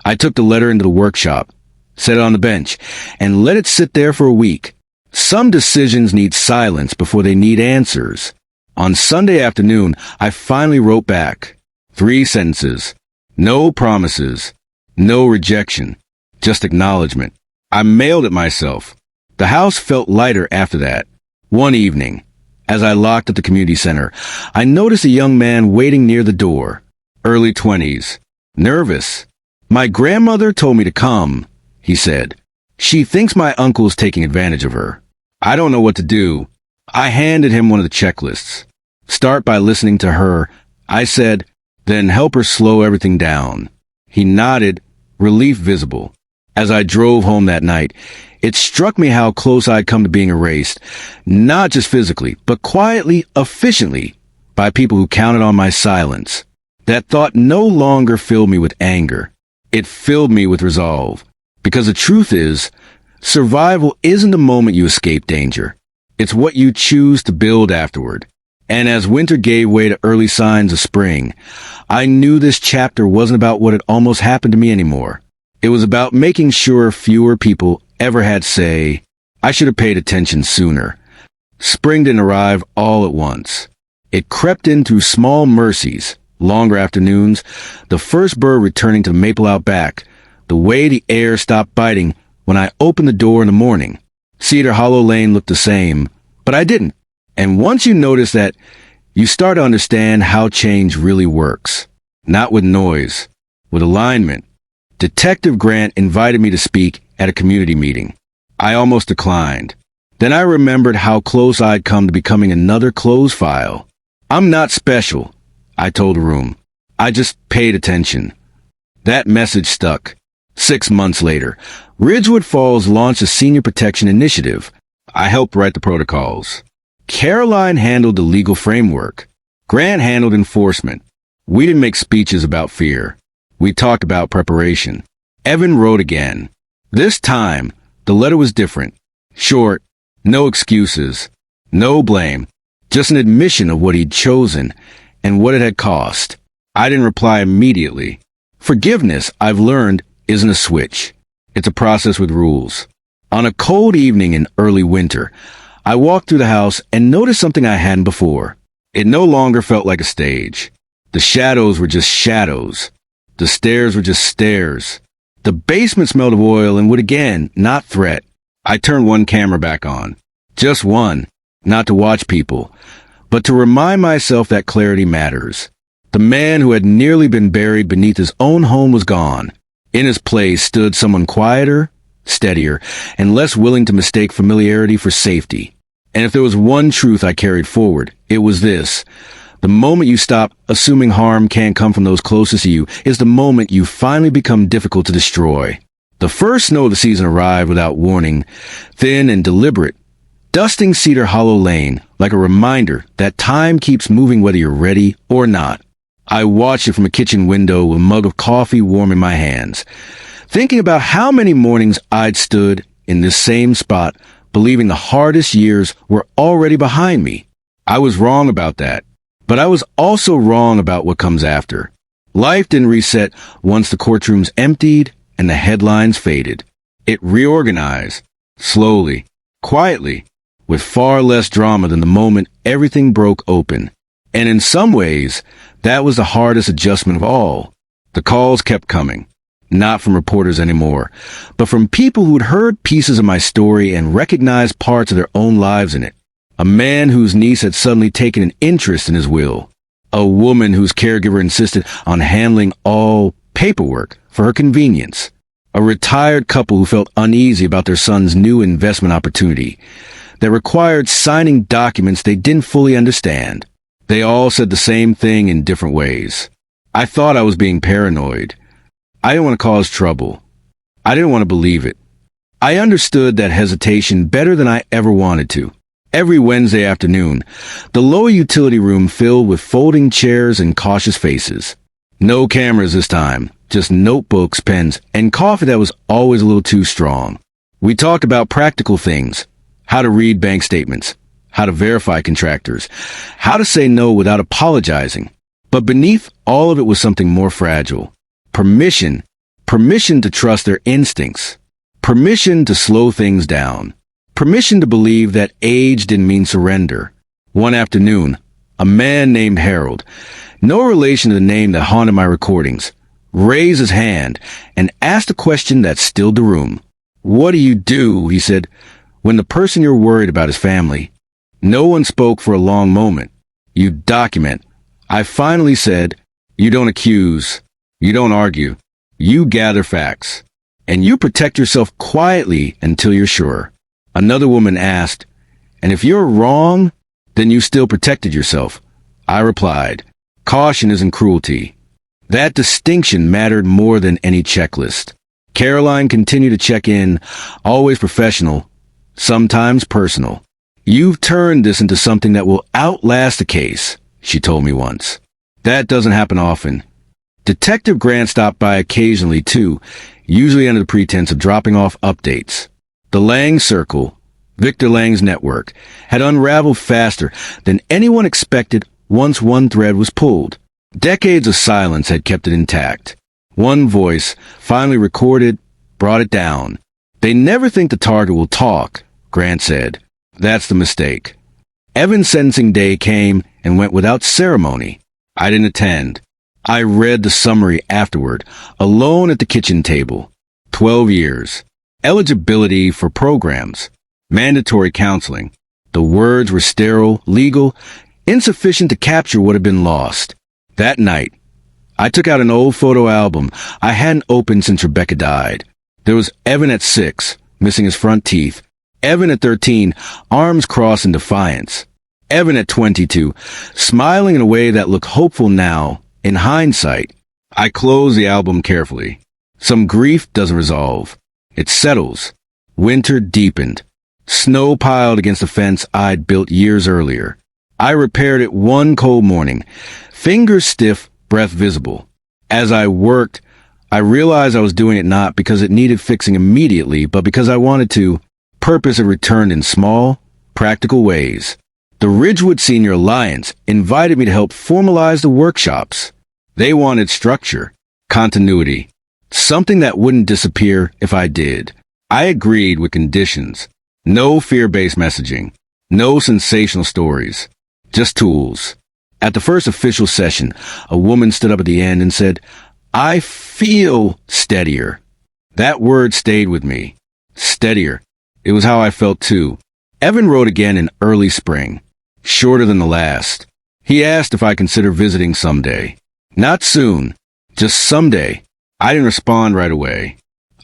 I took the letter into the workshop, set it on the bench, and let it sit there for a week. Some decisions need silence before they need answers. On Sunday afternoon, I finally wrote back. 3 sentences. No promises. No rejection. Just acknowledgement. I mailed it myself. The house felt lighter after that. One evening, as I locked at the community center, I noticed a young man waiting near the door. Early 20s. Nervous. "My grandmother told me to come," he said. "She thinks my uncle's taking advantage of her." I don't know what to do. I handed him one of the checklists. "Start by listening to her," I said, "then help her slow everything down." He nodded, relief visible. As I drove home that night, it struck me how close I'd come to being erased, not just physically, but quietly, efficiently, by people who counted on my silence. That thought no longer filled me with anger. It filled me with resolve. Because the truth is, survival isn't the moment you escape danger. It's what you choose to build afterward. And as winter gave way to early signs of spring, I knew this chapter wasn't about what had almost happened to me anymore. It was about making sure fewer people ever had say, I should have paid attention sooner. Spring didn't arrive all at once. It crept in through small mercies, longer afternoons, the first bird returning to the maple out back, the way the air stopped biting when I opened the door in the morning. Cedar Hollow Lane looked the same, but I didn't. And once you notice that, you start to understand how change really works. Not with noise, with alignment. Detective Grant invited me to speak at a community meeting. I almost declined. Then I remembered how close I'd come to becoming another close file. "I'm not special," I told the room. "I just paid attention." That message stuck. 6 months later, Ridgewood Falls launched a senior protection initiative. I helped write the protocols. Caroline handled the legal framework. Grant handled enforcement. We didn't make speeches about fear. We talked about preparation. Evan wrote again. This time, the letter was different. Short, no excuses, no blame, just an admission of what he'd chosen and what it had cost. I didn't reply immediately. Forgiveness, I've learned, isn't a switch. It's a process with rules. On a cold evening in early winter, I walked through the house and noticed something I hadn't before. It no longer felt like a stage. The shadows were just shadows. The stairs were just stairs. The basement smelled of oil and would again, not threat. I turned one camera back on. Just one. Not to watch people, but to remind myself that clarity matters. The man who had nearly been buried beneath his own home was gone. In his place stood someone quieter, steadier, and less willing to mistake familiarity for safety. And if there was one truth I carried forward, it was this. The moment you stop assuming harm can't come from those closest to you is the moment you finally become difficult to destroy. The first snow of the season arrived without warning, thin and deliberate, dusting Cedar Hollow Lane like a reminder that time keeps moving whether you're ready or not. I watched it from a kitchen window with a mug of coffee warm in my hands, thinking about how many mornings I'd stood in this same spot, believing the hardest years were already behind me. I was wrong about that, but I was also wrong about what comes after. Life didn't reset once the courtrooms emptied and the headlines faded. It reorganized, slowly, quietly, with far less drama than the moment everything broke open. And in some ways, that was the hardest adjustment of all. The calls kept coming, not from reporters anymore, but from people who'd heard pieces of my story and recognized parts of their own lives in it. A man whose niece had suddenly taken an interest in his will. A woman whose caregiver insisted on handling all paperwork for her convenience. A retired couple who felt uneasy about their son's new investment opportunity that required signing documents they didn't fully understand. They all said the same thing in different ways. I thought I was being paranoid. I didn't want to cause trouble. I didn't want to believe it. I understood that hesitation better than I ever wanted to. Every Wednesday afternoon, the lower utility room filled with folding chairs and cautious faces. No cameras this time, just notebooks, pens, and coffee that was always a little too strong. We talked about practical things, how to read bank statements, how to verify contractors, how to say no without apologizing. But beneath all of it was something more fragile. Permission to trust their instincts, permission to slow things down. Permission to believe that age didn't mean surrender. One afternoon, a man named Harold, no relation to the name that haunted my recordings, raised his hand and asked a question that stilled the room. "What do you do," he said, "when the person you're worried about is family?" No one spoke for a long moment. "You document." I finally said, "You don't accuse. You don't argue. You gather facts. And you protect yourself quietly until you're sure." Another woman asked, "And if you're wrong, then you still protected yourself?" I replied, "Caution isn't cruelty." That distinction mattered more than any checklist. Caroline continued to check in, always professional, sometimes personal. "You've turned this into something that will outlast the case," she told me once. That doesn't happen often. Detective Grant stopped by occasionally too, usually under the pretense of dropping off updates. The Lang Circle, Victor Lang's network, had unraveled faster than anyone expected once one thread was pulled. Decades of silence had kept it intact. One voice, finally recorded, brought it down. "They never think the target will talk," Grant said. "That's the mistake." Evan's sentencing day came and went without ceremony. I didn't attend. I read the summary afterward, alone at the kitchen table. 12 years. Eligibility for programs. Mandatory counseling. The words were sterile, legal, insufficient to capture what had been lost. That night, I took out an old photo album I hadn't opened since Rebecca died. There was Evan at 6, missing his front teeth. Evan at 13, arms crossed in defiance. Evan at 22, smiling in a way that looked hopeful now, in hindsight. I closed the album carefully. Some grief doesn't resolve. It settles. Winter deepened. Snow piled against the fence I'd built years earlier. I repaired it one cold morning, fingers stiff, breath visible. As I worked, I realized I was doing it not because it needed fixing immediately, but because I wanted to. Purpose had returned in small, practical ways. The Ridgewood Senior Alliance invited me to help formalize the workshops. They wanted structure, continuity, something that wouldn't disappear if I did. I agreed with conditions. No fear-based messaging. No sensational stories. Just tools. At the first official session, a woman stood up at the end and said, "I feel steadier." That word stayed with me. Steadier. It was how I felt too. Evan wrote again in early spring. Shorter than the last. He asked if I consider visiting someday. Not soon. Just someday. I didn't respond right away.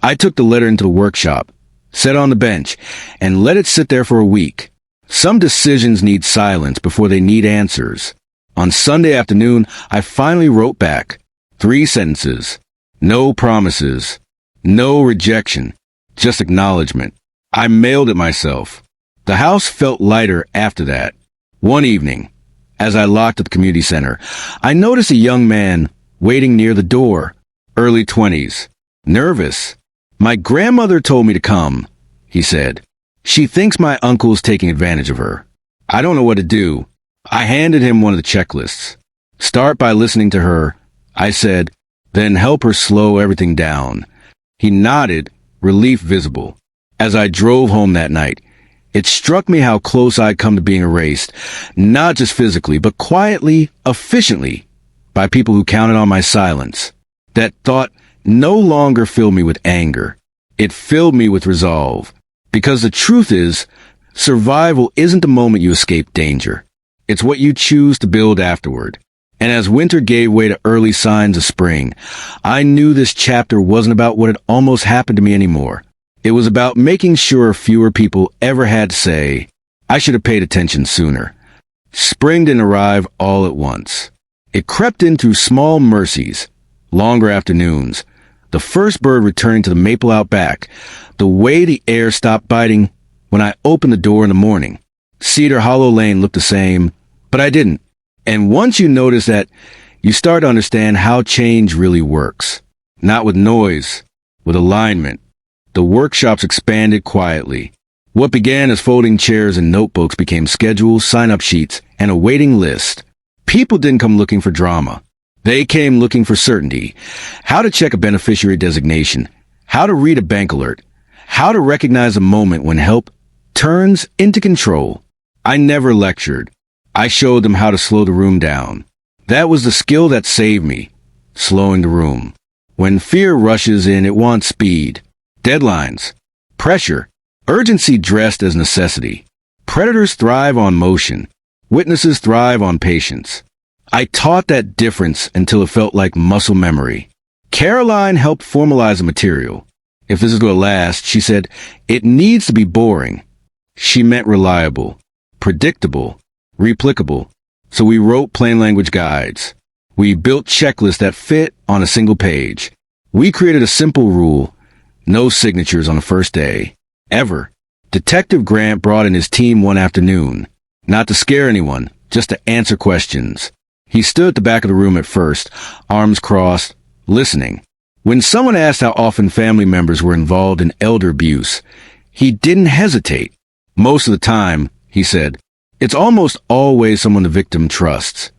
I took the letter into the workshop, sat on the bench, and let it sit there for a week. Some decisions need silence before they need answers. On Sunday afternoon, I finally wrote back. 3 sentences. No promises. No rejection. Just acknowledgement. I mailed it myself. The house felt lighter after that. One evening, as I locked at the community center, I noticed a young man waiting near the door, early 20s, nervous. "My grandmother told me to come," he said. "She thinks my uncle's taking advantage of her. I don't know what to do." I handed him one of the checklists. "Start by listening to her," I said, "then help her slow everything down." He nodded, relief visible. As I drove home that night, it struck me how close I'd come to being erased, not just physically, but quietly, efficiently, by people who counted on my silence. That thought no longer filled me with anger. It filled me with resolve. Because the truth is, survival isn't the moment you escape danger. It's what you choose to build afterward. And as winter gave way to early signs of spring, I knew this chapter wasn't about what had almost happened to me anymore. It was about making sure fewer people ever had to say, "I should have paid attention sooner." Spring didn't arrive all at once. It crept in through small mercies, longer afternoons, the first bird returning to the maple out back, the way the air stopped biting when I opened the door in the morning. Cedar Hollow Lane looked the same, but I didn't. And once you notice that, you start to understand how change really works. Not with noise, with alignment. The workshops expanded quietly. What began as folding chairs and notebooks became schedules, sign-up sheets, and a waiting list. People didn't come looking for drama. They came looking for certainty. How to check a beneficiary designation. How to read a bank alert. How to recognize a moment when help turns into control. I never lectured. I showed them how to slow the room down. That was the skill that saved me. Slowing the room. When fear rushes in, it wants speed. Deadlines. Pressure. Urgency dressed as necessity. Predators thrive on motion. Witnesses thrive on patience. I taught that difference until it felt like muscle memory. Caroline helped formalize the material. If this is going to last, she said, it needs to be boring. She meant reliable, predictable, replicable. So we wrote plain language guides. We built checklists that fit on a single page. We created a simple rule. No signatures on the first day. Ever. Detective Grant brought in his team one afternoon. Not to scare anyone, just to answer questions. He stood at the back of the room at first, arms crossed, listening. When someone asked how often family members were involved in elder abuse, he didn't hesitate. Most of the time, he said, it's almost always someone the victim trusts.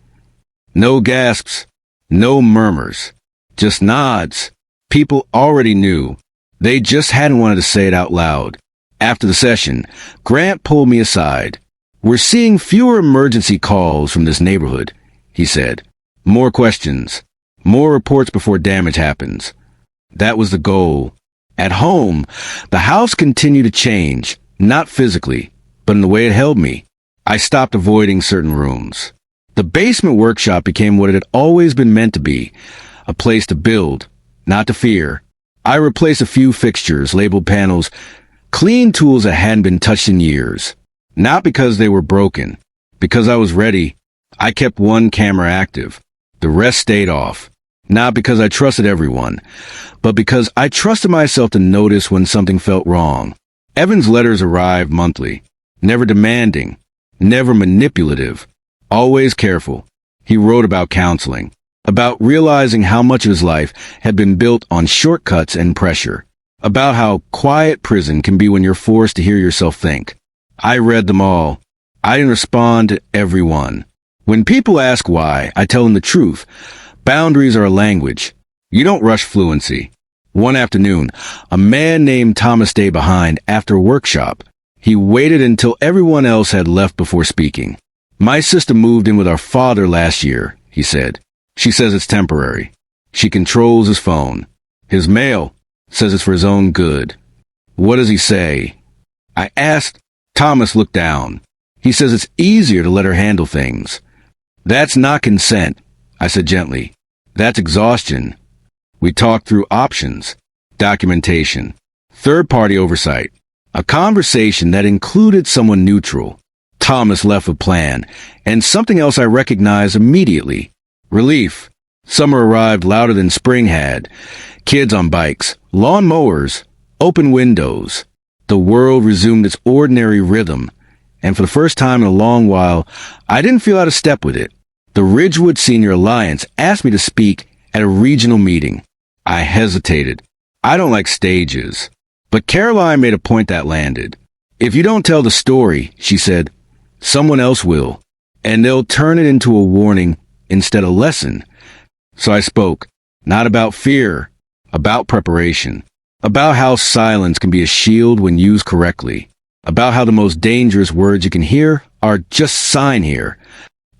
No gasps, no murmurs, just nods. People already knew. They just hadn't wanted to say it out loud. After the session, Grant pulled me aside. We're seeing fewer emergency calls from this neighborhood, he said. More questions. More reports before damage happens. That was the goal. At home, the house continued to change, not physically, but in the way it held me. I stopped avoiding certain rooms. The basement workshop became what it had always been meant to be, a place to build, not to fear. I replaced a few fixtures, labeled panels, clean tools that hadn't been touched in years. Not because they were broken, because I was ready. I kept one camera active. The rest stayed off. Not because I trusted everyone, but because I trusted myself to notice when something felt wrong. Evan's letters arrived monthly, never demanding, never manipulative, always careful. He wrote about counseling, about realizing how much of his life had been built on shortcuts and pressure, about how quiet prison can be when you're forced to hear yourself think. I read them all. I didn't respond to everyone. When people ask why, I tell them the truth. Boundaries are a language. You don't rush fluency. One afternoon, a man named Thomas stayed behind after a workshop. He waited until everyone else had left before speaking. My sister moved in with our father last year, he said. She says it's temporary. She controls his phone. His mail says it's for his own good. What does he say? I asked. Thomas looked down. He says it's easier to let her handle things. That's not consent, I said gently. That's exhaustion. We talked through options, documentation, third-party oversight, a conversation that included someone neutral. Thomas left a plan, and something else I recognized immediately. Relief. Summer arrived louder than spring had. Kids on bikes, lawn mowers, open windows. The world resumed its ordinary rhythm. and for the first time in a long while, I didn't feel out of step with it. The Ridgewood Senior Alliance asked me to speak at a regional meeting. I hesitated. I don't like stages. But Caroline made a point that landed. If you don't tell the story, she said, someone else will, and they'll turn it into a warning instead of lesson. So I spoke, not about fear, about preparation, about how silence can be a shield when used correctly, about how the most dangerous words you can hear are just sign here.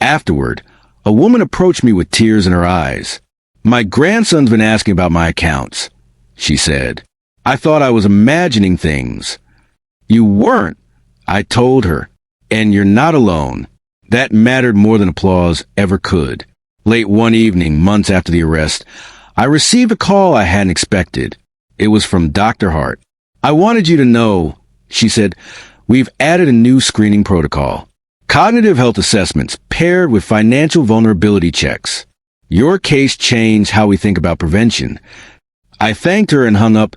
Afterward, a woman approached me with tears in her eyes. My grandson's been asking about my accounts, she said. I thought I was imagining things. You weren't, I told her, and you're not alone. That mattered more than applause ever could. Late one evening, months after the arrest, I received a call I hadn't expected. It was from Dr. Hart. I wanted you to know, she said, we've added a new screening protocol. Cognitive health assessments paired with financial vulnerability checks. Your case changed how we think about prevention. I thanked her and hung up,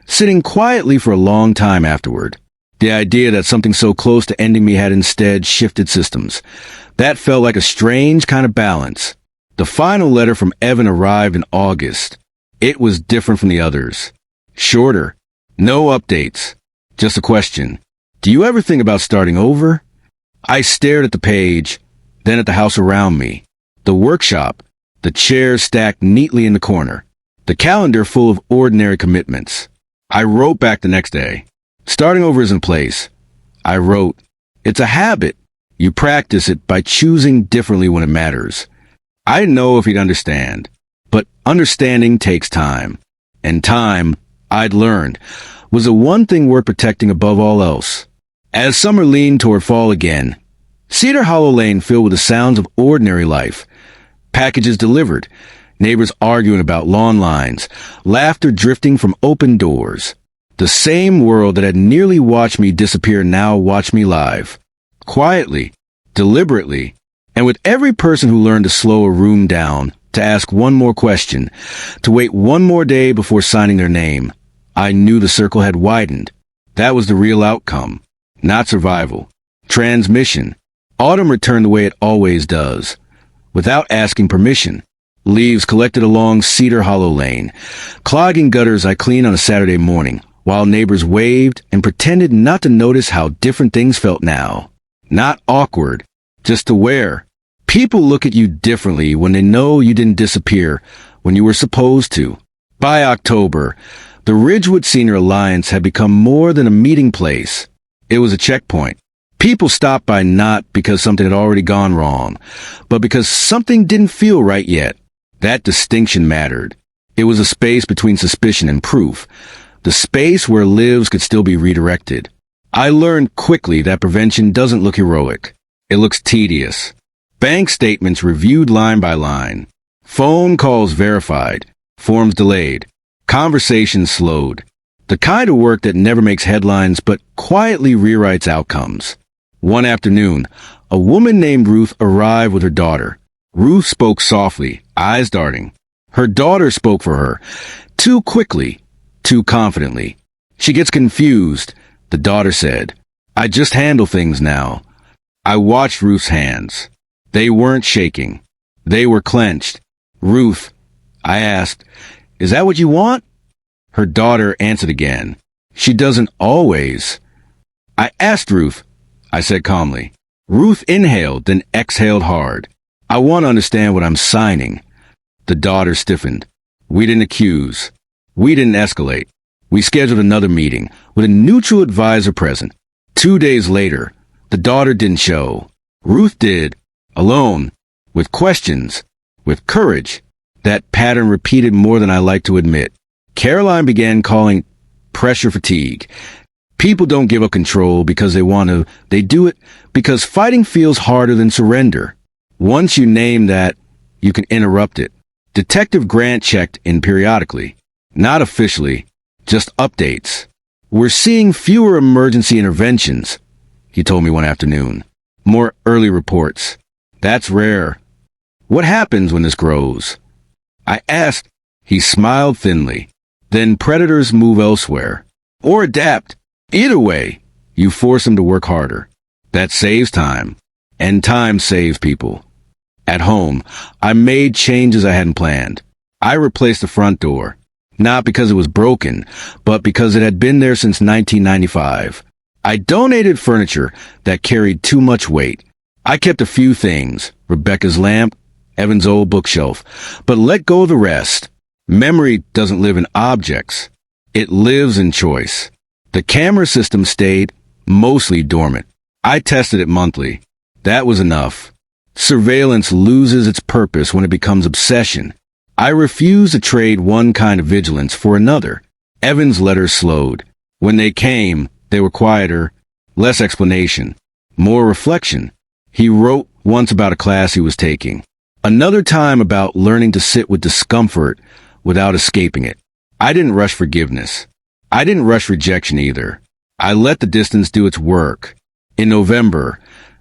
sitting quietly for a long time afterward. The idea that something so close to ending me had instead shifted systems. That felt like a strange kind of balance. The final letter from Evan arrived in August. It was different from the others. Shorter. No updates. Just a question. Do you ever think about starting over? I stared at the page, then at the house around me. The workshop, the chairs stacked neatly in the corner, the calendar full of ordinary commitments. I wrote back the next day. Starting over isn't place. I wrote, it's a habit. You practice it by choosing differently when it matters. I didn't know if he'd understand, but understanding takes time. And time, I'd learned, was the one thing worth protecting above all else. As summer leaned toward fall again, Cedar Hollow Lane filled with the sounds of ordinary life. Packages delivered, neighbors arguing about lawn lines, laughter drifting from open doors. The same world that had nearly watched me disappear now watched me live. Quietly, deliberately, and with every person who learned to slow a room down, to ask one more question, to wait one more day before signing their name, I knew the circle had widened. That was the real outcome. Not survival. Transmission. Autumn returned the way it always does. Without asking permission. Leaves collected along Cedar Hollow Lane. Clogging gutters I cleaned on a Saturday morning, while neighbors waved and pretended not to notice how different things felt now. Not awkward. Just aware. People look at you differently when they know you didn't disappear when you were supposed to. By October, the Ridgewood Senior Alliance had become more than a meeting place. It was a checkpoint. People stopped by not because something had already gone wrong, but because something didn't feel right yet. That distinction mattered. It was a space between suspicion and proof, the space where lives could still be redirected. I learned quickly that prevention doesn't look heroic. It looks tedious. Bank statements reviewed line by line. Phone calls verified. Forms delayed. Conversations slowed. The kind of work that never makes headlines but quietly rewrites outcomes. One afternoon, a woman named Ruth arrived with her daughter. Ruth spoke softly, eyes darting. Her daughter spoke for her, too quickly, too confidently. She gets confused, the daughter said. I just handle things now. I watched Ruth's hands. They weren't shaking. They were clenched. Ruth, I asked, is that what you want? Her daughter answered again. She doesn't always. I asked Ruth, I said calmly. Ruth inhaled, then exhaled hard. I want to understand what I'm signing. The daughter stiffened. We didn't accuse. We didn't escalate. We scheduled another meeting with a neutral advisor present. 2 days later, the daughter didn't show. Ruth did, alone, with questions, with courage. That pattern repeated more than I like to admit. Caroline began calling pressure fatigue. People don't give up control because they want to. They do it because fighting feels harder than surrender. Once you name that, you can interrupt it. Detective Grant checked in periodically. Not officially, just updates. We're seeing fewer emergency interventions, he told me one afternoon. More early reports. That's rare. What happens when this grows? I asked. He smiled thinly. Then predators move elsewhere. Or adapt. Either way, you force them to work harder. That saves time. And time saves people. At home, I made changes I hadn't planned. I replaced the front door. Not because it was broken, but because it had been there since 1995. I donated furniture that carried too much weight. I kept a few things, Rebecca's lamp, Evan's old bookshelf, but let go of the rest. Memory doesn't live in objects. It lives in choice. The camera system stayed mostly dormant. I tested it monthly. That was enough. Surveillance loses its purpose when it becomes obsession. I refused to trade one kind of vigilance for another. Evan's letters slowed. When they came, they were quieter, less explanation, more reflection. He wrote once about a class he was taking. Another time about learning to sit with discomfort without escaping it. I didn't rush forgiveness. I didn't rush rejection either. I let the distance do its work. In November,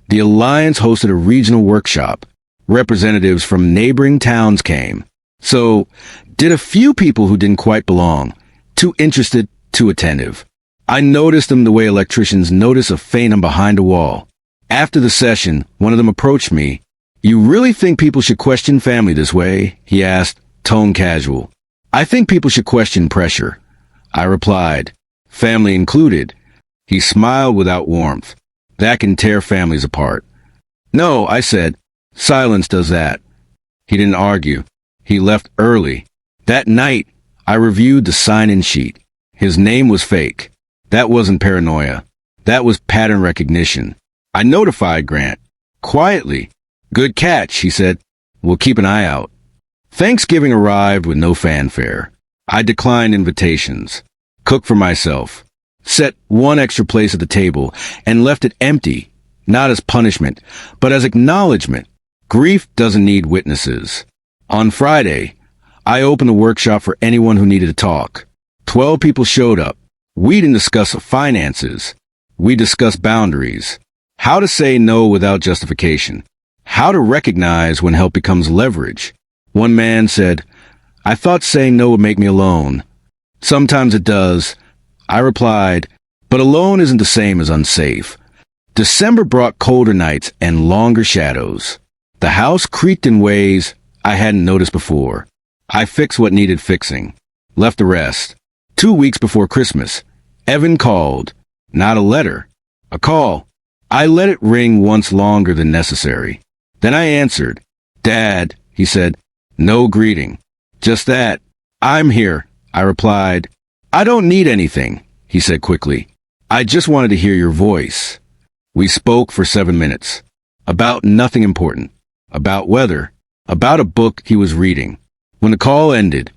the Alliance hosted a regional workshop. Representatives from neighboring towns came. So, did a few people who didn't quite belong. Too interested, too attentive. I noticed them the way electricians notice a phantom behind a wall. After the session, one of them approached me. "You really think people should question family this way?" he asked, tone casual. "I think people should question pressure." I replied, "Family included." He smiled without warmth. "That can tear families apart." "No," I said. "Silence does that." He didn't argue. He left early. That night, I reviewed the sign-in sheet. His name was fake. That wasn't paranoia. That was pattern recognition. I notified Grant. Quietly. "Good catch," he said. "We'll keep an eye out." Thanksgiving arrived with no fanfare. I declined invitations. Cooked for myself. Set one extra place at the table and left it empty, not as punishment, but as acknowledgement. Grief doesn't need witnesses. On Friday, I opened a workshop for anyone who needed to talk. 12 people showed up. We didn't discuss finances. We discussed boundaries. How to say no without justification. How to recognize when help becomes leverage. One man said, "I thought saying no would make me alone." "Sometimes it does." I replied, "But alone isn't the same as unsafe." December brought colder nights and longer shadows. The house creaked in ways I hadn't noticed before. I fixed what needed fixing. Left the rest. 2 weeks before Christmas, Evan called. Not a letter. A call. I let it ring once longer than necessary. Then I answered. "Dad," he said. No greeting. "Just that." "I'm here," I replied. "I don't need anything," he said quickly. "I just wanted to hear your voice." We spoke for 7 minutes. About nothing important. About weather. About a book he was reading. When the call ended,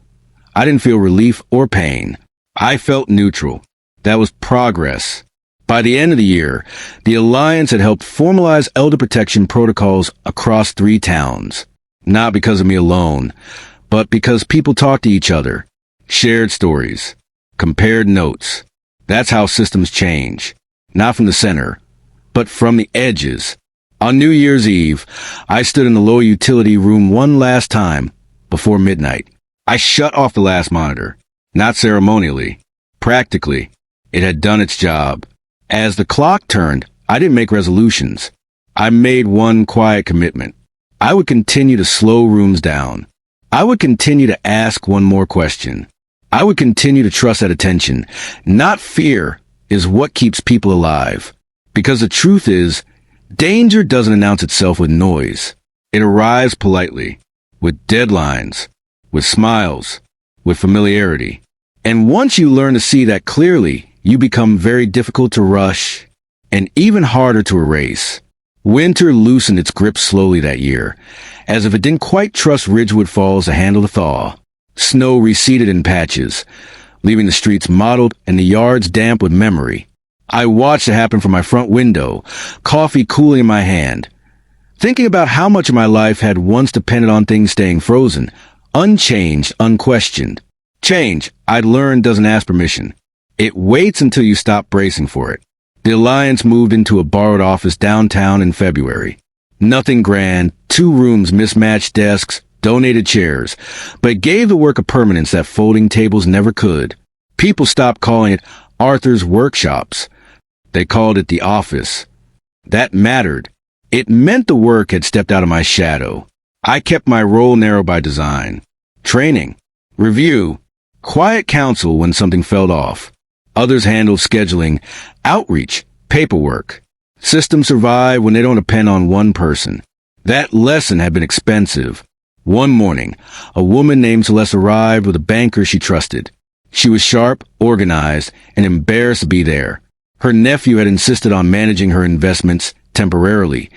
I didn't feel relief or pain. I felt neutral. That was progress. By the end of the year, the Alliance had helped formalize elder protection protocols across 3 towns. Not because of me alone, but because people talked to each other, shared stories, compared notes. That's how systems change. Not from the center, but from the edges. On New Year's Eve, I stood in the low utility room one last time before midnight. I shut off the last monitor. Not ceremonially. Practically. It had done its job. As the clock turned, I didn't make resolutions. I made one quiet commitment. I would continue to slow rooms down. I would continue to ask one more question. I would continue to trust that attention, not fear, is what keeps people alive. Because the truth is, danger doesn't announce itself with noise. It arrives politely, with deadlines, with smiles, with familiarity. And once you learn to see that clearly, you become very difficult to rush and even harder to erase. Winter loosened its grip slowly that year, as if it didn't quite trust Ridgewood Falls to handle the thaw. Snow receded in patches, leaving the streets mottled and the yards damp with memory. I watched it happen from my front window, coffee cooling in my hand, thinking about how much of my life had once depended on things staying frozen, unchanged, unquestioned. Change, I'd learned, doesn't ask permission. It waits until you stop bracing for it. The Alliance moved into a borrowed office downtown in February. Nothing grand, 2 rooms, mismatched desks, donated chairs, but it gave the work a permanence that folding tables never could. People stopped calling it Arthur's Workshops. They called it the office. That mattered. It meant the work had stepped out of my shadow. I kept my role narrow by design. Training, review, quiet counsel when something fell off. Others handled scheduling, outreach, paperwork. Systems survive when they don't depend on one person. That lesson had been expensive. One morning, a woman named Celeste arrived with a banker she trusted. She was sharp, organized, and embarrassed to be there. Her nephew had insisted on managing her investments temporarily,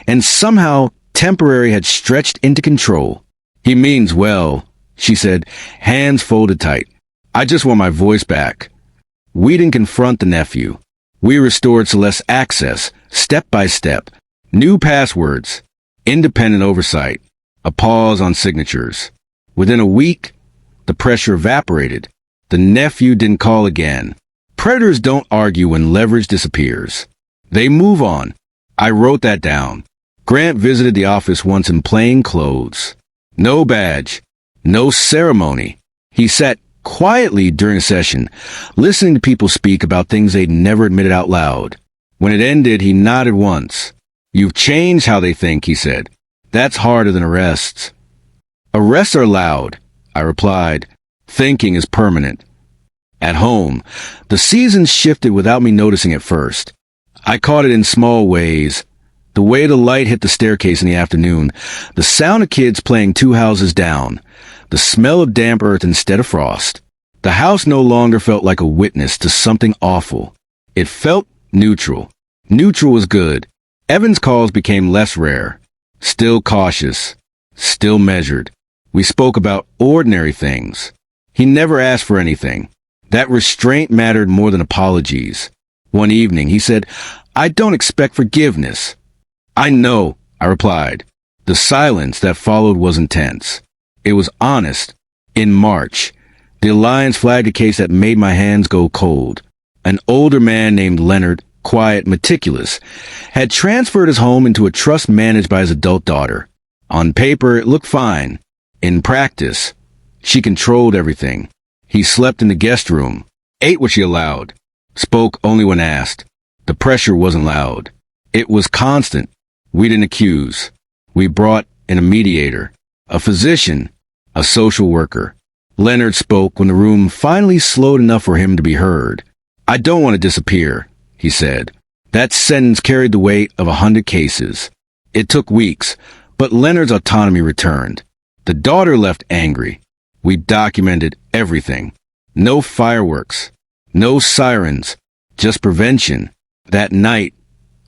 and somehow temporary had stretched into control. "He means well," she said, hands folded tight. "I just want my voice back." We didn't confront the nephew. We restored Celeste's access, step by step. New passwords, independent oversight, a pause on signatures. Within a week, the pressure evaporated. The nephew didn't call again. Predators don't argue when leverage disappears. They move on. I wrote that down. Grant visited the office once in plain clothes. No badge. No ceremony. He sat quietly during a session, listening to people speak about things they'd never admitted out loud. When it ended, he nodded once. "You've changed how they think," he said. "That's harder than arrests." "Arrests are loud," I replied. "Thinking is permanent." At home, the seasons shifted without me noticing at first. I caught it in small ways. The way the light hit the staircase in the afternoon, the sound of kids playing two houses down, the smell of damp earth instead of frost. The house no longer felt like a witness to something awful. It felt neutral. Neutral was good. Evan's calls became less rare. Still cautious. Still measured. We spoke about ordinary things. He never asked for anything. That restraint mattered more than apologies. One evening, he said, "I don't expect forgiveness." "I know," I replied. The silence that followed was intense. It was honest. In March, the Alliance flagged a case that made my hands go cold. An older man named Leonard, quiet, meticulous, had transferred his home into a trust managed by his adult daughter. On paper, it looked fine. In practice, she controlled everything. He slept in the guest room, ate what she allowed, spoke only when asked. The pressure wasn't loud. It was constant. We didn't accuse. We brought in a mediator, a physician, a social worker. Leonard spoke when the room finally slowed enough for him to be heard. "I don't want to disappear," he said. That sentence carried the weight of 100 cases. It took weeks, but Leonard's autonomy returned. The daughter left angry. We documented everything. No fireworks. No sirens. Just prevention. That night,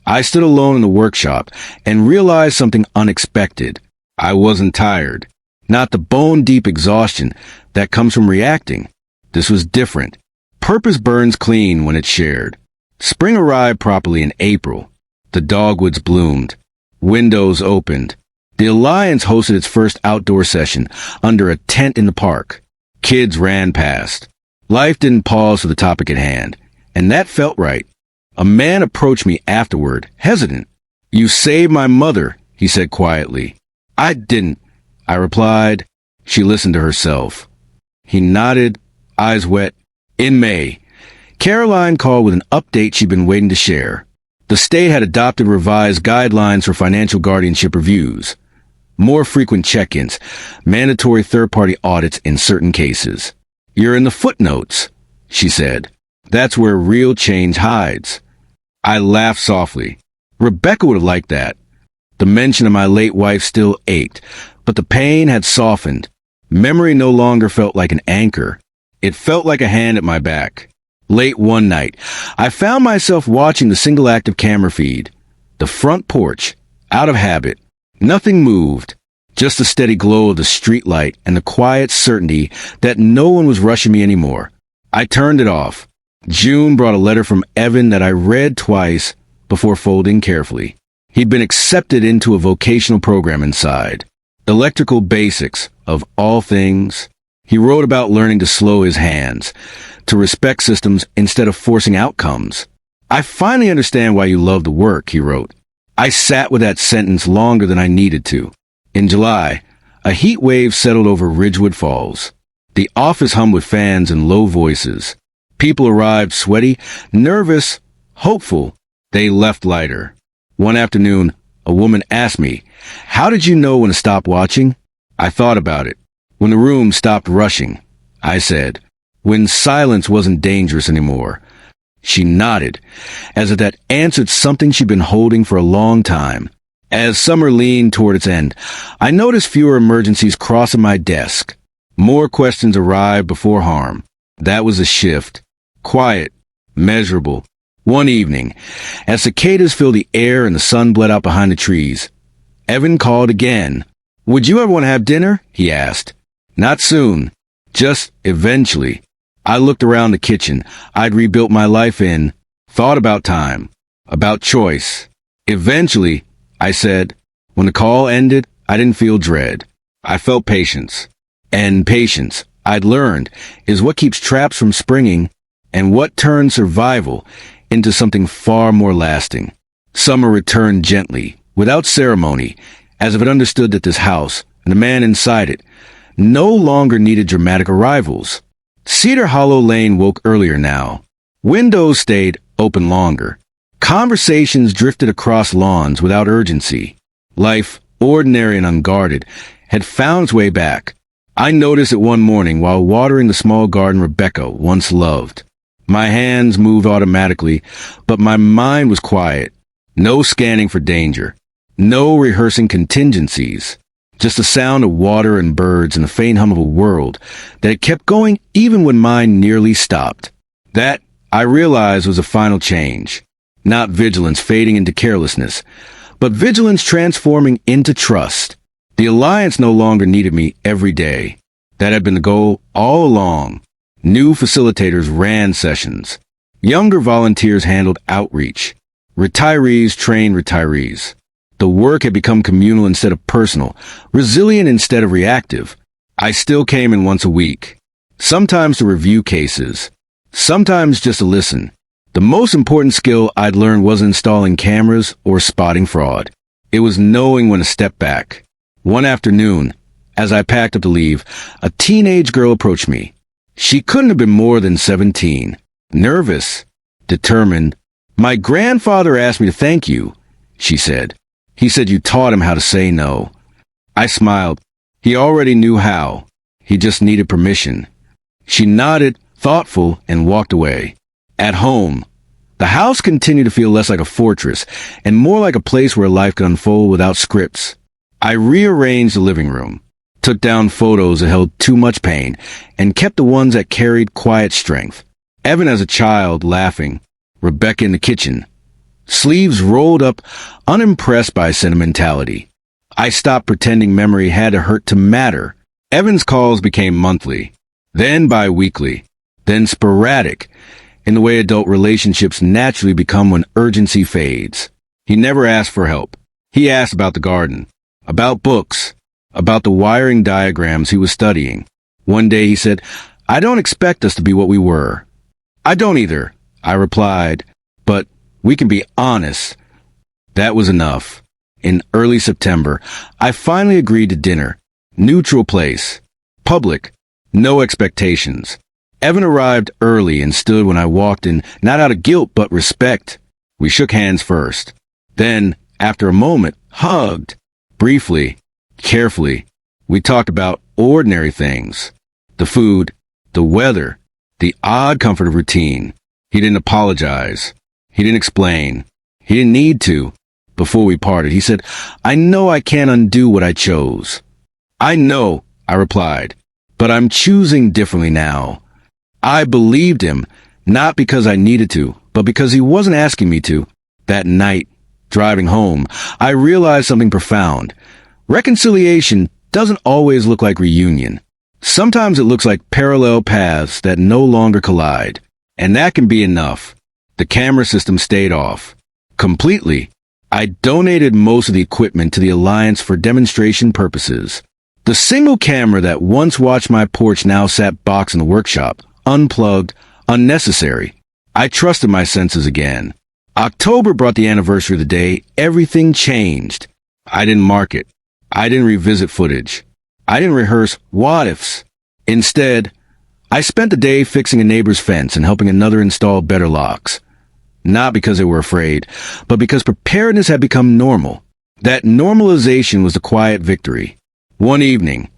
I stood alone in the workshop and realized something unexpected. I wasn't tired. Not the bone-deep exhaustion that comes from reacting. This was different. Purpose burns clean when it's shared. Spring arrived properly in April. The dogwoods bloomed. Windows opened. The Alliance hosted its first outdoor session under a tent in the park. Kids ran past. Life didn't pause for the topic at hand, and that felt right. A man approached me afterward, hesitant. "You saved my mother," he said quietly. "I didn't," I replied. She listened to herself. He nodded, eyes wet. In May, Caroline called with an update she'd been waiting to share. The state had adopted revised guidelines for financial guardianship reviews. More frequent check-ins, mandatory third-party audits in certain cases. "You're in the footnotes," she said. "That's where real change hides." I laughed softly. Rebecca would have liked that. The mention of my late wife still ached, but the pain had softened. Memory no longer felt like an anchor. It felt like a hand at my back. Late one night, I found myself watching the single active camera feed. The front porch, out of habit. Nothing moved. Just the steady glow of the streetlight and the quiet certainty that no one was rushing me anymore. I turned it off. June brought a letter from Evan that I read twice before folding carefully. He'd been accepted into a vocational program inside. Electrical basics, of all things. He wrote about learning to slow his hands, to respect systems instead of forcing outcomes. "I finally understand why you love the work," he wrote. I sat with that sentence longer than I needed to. In July, a heat wave settled over Ridgewood Falls. The office hummed with fans and low voices. People arrived sweaty, nervous, hopeful. They left lighter. One afternoon, a woman asked me, "How did you know when to stop watching?" I thought about it. When the room stopped rushing, I said. When silence wasn't dangerous anymore. She nodded, as if that answered something she'd been holding for a long time. As summer leaned toward its end, I noticed fewer emergencies crossing my desk. More questions arrived before harm. That was a shift. Quiet, measurable. One evening, as cicadas filled the air and the sun bled out behind the trees, Evan called again. "Would you ever want to have dinner?" he asked. "Not soon. Just eventually." I looked around the kitchen I'd rebuilt my life in, thought about time, about choice. "Eventually," I said. When the call ended, I didn't feel dread. I felt patience. And patience, I'd learned, is what keeps traps from springing and what turns survival into something far more lasting. Summer returned gently, without ceremony, as if it understood that this house, and the man inside it, no longer needed dramatic arrivals. Cedar Hollow Lane woke earlier now. Windows stayed open longer. Conversations drifted across lawns without urgency. Life, ordinary and unguarded, had found its way back. I noticed it one morning while watering the small garden Rebecca once loved. My hands moved automatically, but my mind was quiet. No scanning for danger. No rehearsing contingencies. Just the sound of water and birds and the faint hum of a world that had kept going even when mine nearly stopped. That, I realized, was a final change. Not vigilance fading into carelessness, but vigilance transforming into trust. The Alliance no longer needed me every day. That had been the goal all along. New facilitators ran sessions. Younger volunteers handled outreach. Retirees trained retirees. The work had become communal instead of personal, resilient instead of reactive. I still came in once a week. Sometimes to review cases. Sometimes just to listen. The most important skill I'd learned wasn't installing cameras or spotting fraud. It was knowing when to step back. One afternoon, as I packed up to leave, a teenage girl approached me. She couldn't have been more than 17. Nervous, determined. "My grandfather asked me to thank you," she said. "He said you taught him how to say no." I smiled. He already knew how. He just needed permission. She nodded, thoughtful, and walked away. At home, the house continued to feel less like a fortress and more like a place where life could unfold without scripts. I rearranged the living room, took down photos that held too much pain, and kept the ones that carried quiet strength. Evan as a child, laughing. Rebecca in the kitchen, sleeves rolled up, unimpressed by sentimentality. I stopped pretending memory had to hurt to matter. Evan's calls became monthly, then bi-weekly, then sporadic, in the way adult relationships naturally become when urgency fades. He never asked for help. He asked about the garden, about books, about the wiring diagrams he was studying. One day he said, "I don't expect us to be what we were." "I don't either," I replied, "but we can be honest." That was enough. In early September, I finally agreed to dinner. Neutral place. Public. No expectations. Evan arrived early and stood when I walked in, not out of guilt but respect. We shook hands first. Then, after a moment, hugged. Briefly, carefully. We talked about ordinary things. The food, the weather, the odd comfort of routine. He didn't apologize. He didn't explain. He didn't need to. Before we parted, he said, "I know I can't undo what I chose." "I know," I replied, "but I'm choosing differently now." I believed him, not because I needed to, but because he wasn't asking me to. That night, driving home, I realized something profound. Reconciliation doesn't always look like reunion. Sometimes it looks like parallel paths that no longer collide. And that can be enough. The camera system stayed off. Completely. I donated most of the equipment to the Alliance for demonstration purposes. The single camera that once watched my porch now sat boxed in the workshop, unplugged, unnecessary. I trusted my senses again. October brought the anniversary of the day. Everything changed. I didn't mark it. I didn't revisit footage. I didn't rehearse what-ifs. Instead, I spent the day fixing a neighbor's fence and helping another install better locks. not because they were afraid, but because preparedness had become normal. That normalization was the quiet victory. One evening,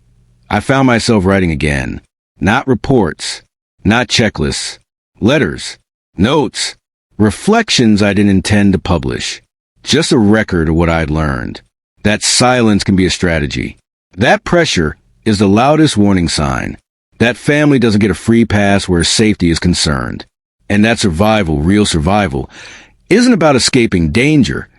I found myself writing again. Not reports, not checklists, letters, notes, reflections I didn't intend to publish. Just a record of what I'd learned. That silence can be a strategy. That pressure is the loudest warning sign. That family doesn't get a free pass where safety is concerned. And that survival, real survival, isn't about escaping danger.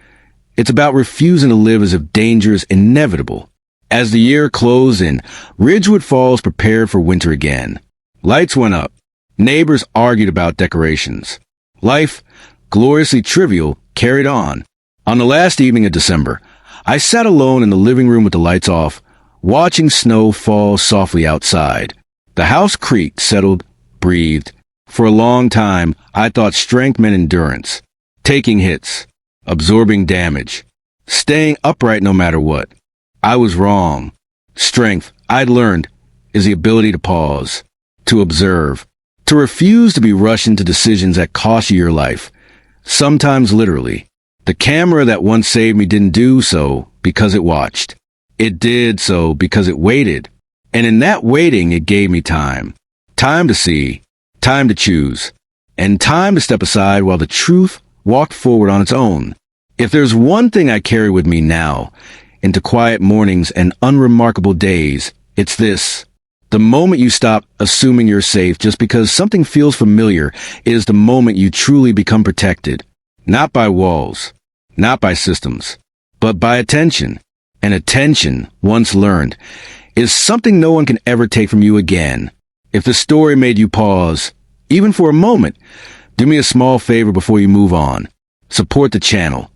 It's about refusing to live as if danger is inevitable. As the year closed in, Ridgewood Falls prepared for winter again. Lights went up. Neighbors argued about decorations. Life, gloriously trivial, carried on. On the last evening of December, I sat alone in the living room with the lights off, watching snow fall softly outside. The house creaked, settled, breathed. For a long time, I thought strength meant endurance. Taking hits, absorbing damage, staying upright no matter what. I was wrong. Strength, I'd learned, is the ability to pause, to observe, to refuse to be rushed into decisions that cost you your life. Sometimes literally. The camera that once saved me didn't do so because it watched. It did so because it waited. And in that waiting, it gave me time. Time to see, time to choose, and time to step aside while the truth walked forward on its own. If there's one thing I carry with me now, into quiet mornings and unremarkable days, it's this. The moment you stop assuming you're safe just because something feels familiar is the moment you truly become protected. Not by walls, not by systems, but by attention. And attention, once learned, is something no one can ever take from you again. If the story made you pause, even for a moment, do me a small favor before you move on. Support the channel.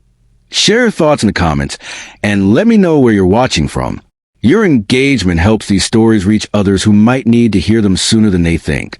Share your thoughts in the comments, and let me know where you're watching from. Your engagement helps these stories reach others who might need to hear them sooner than they think.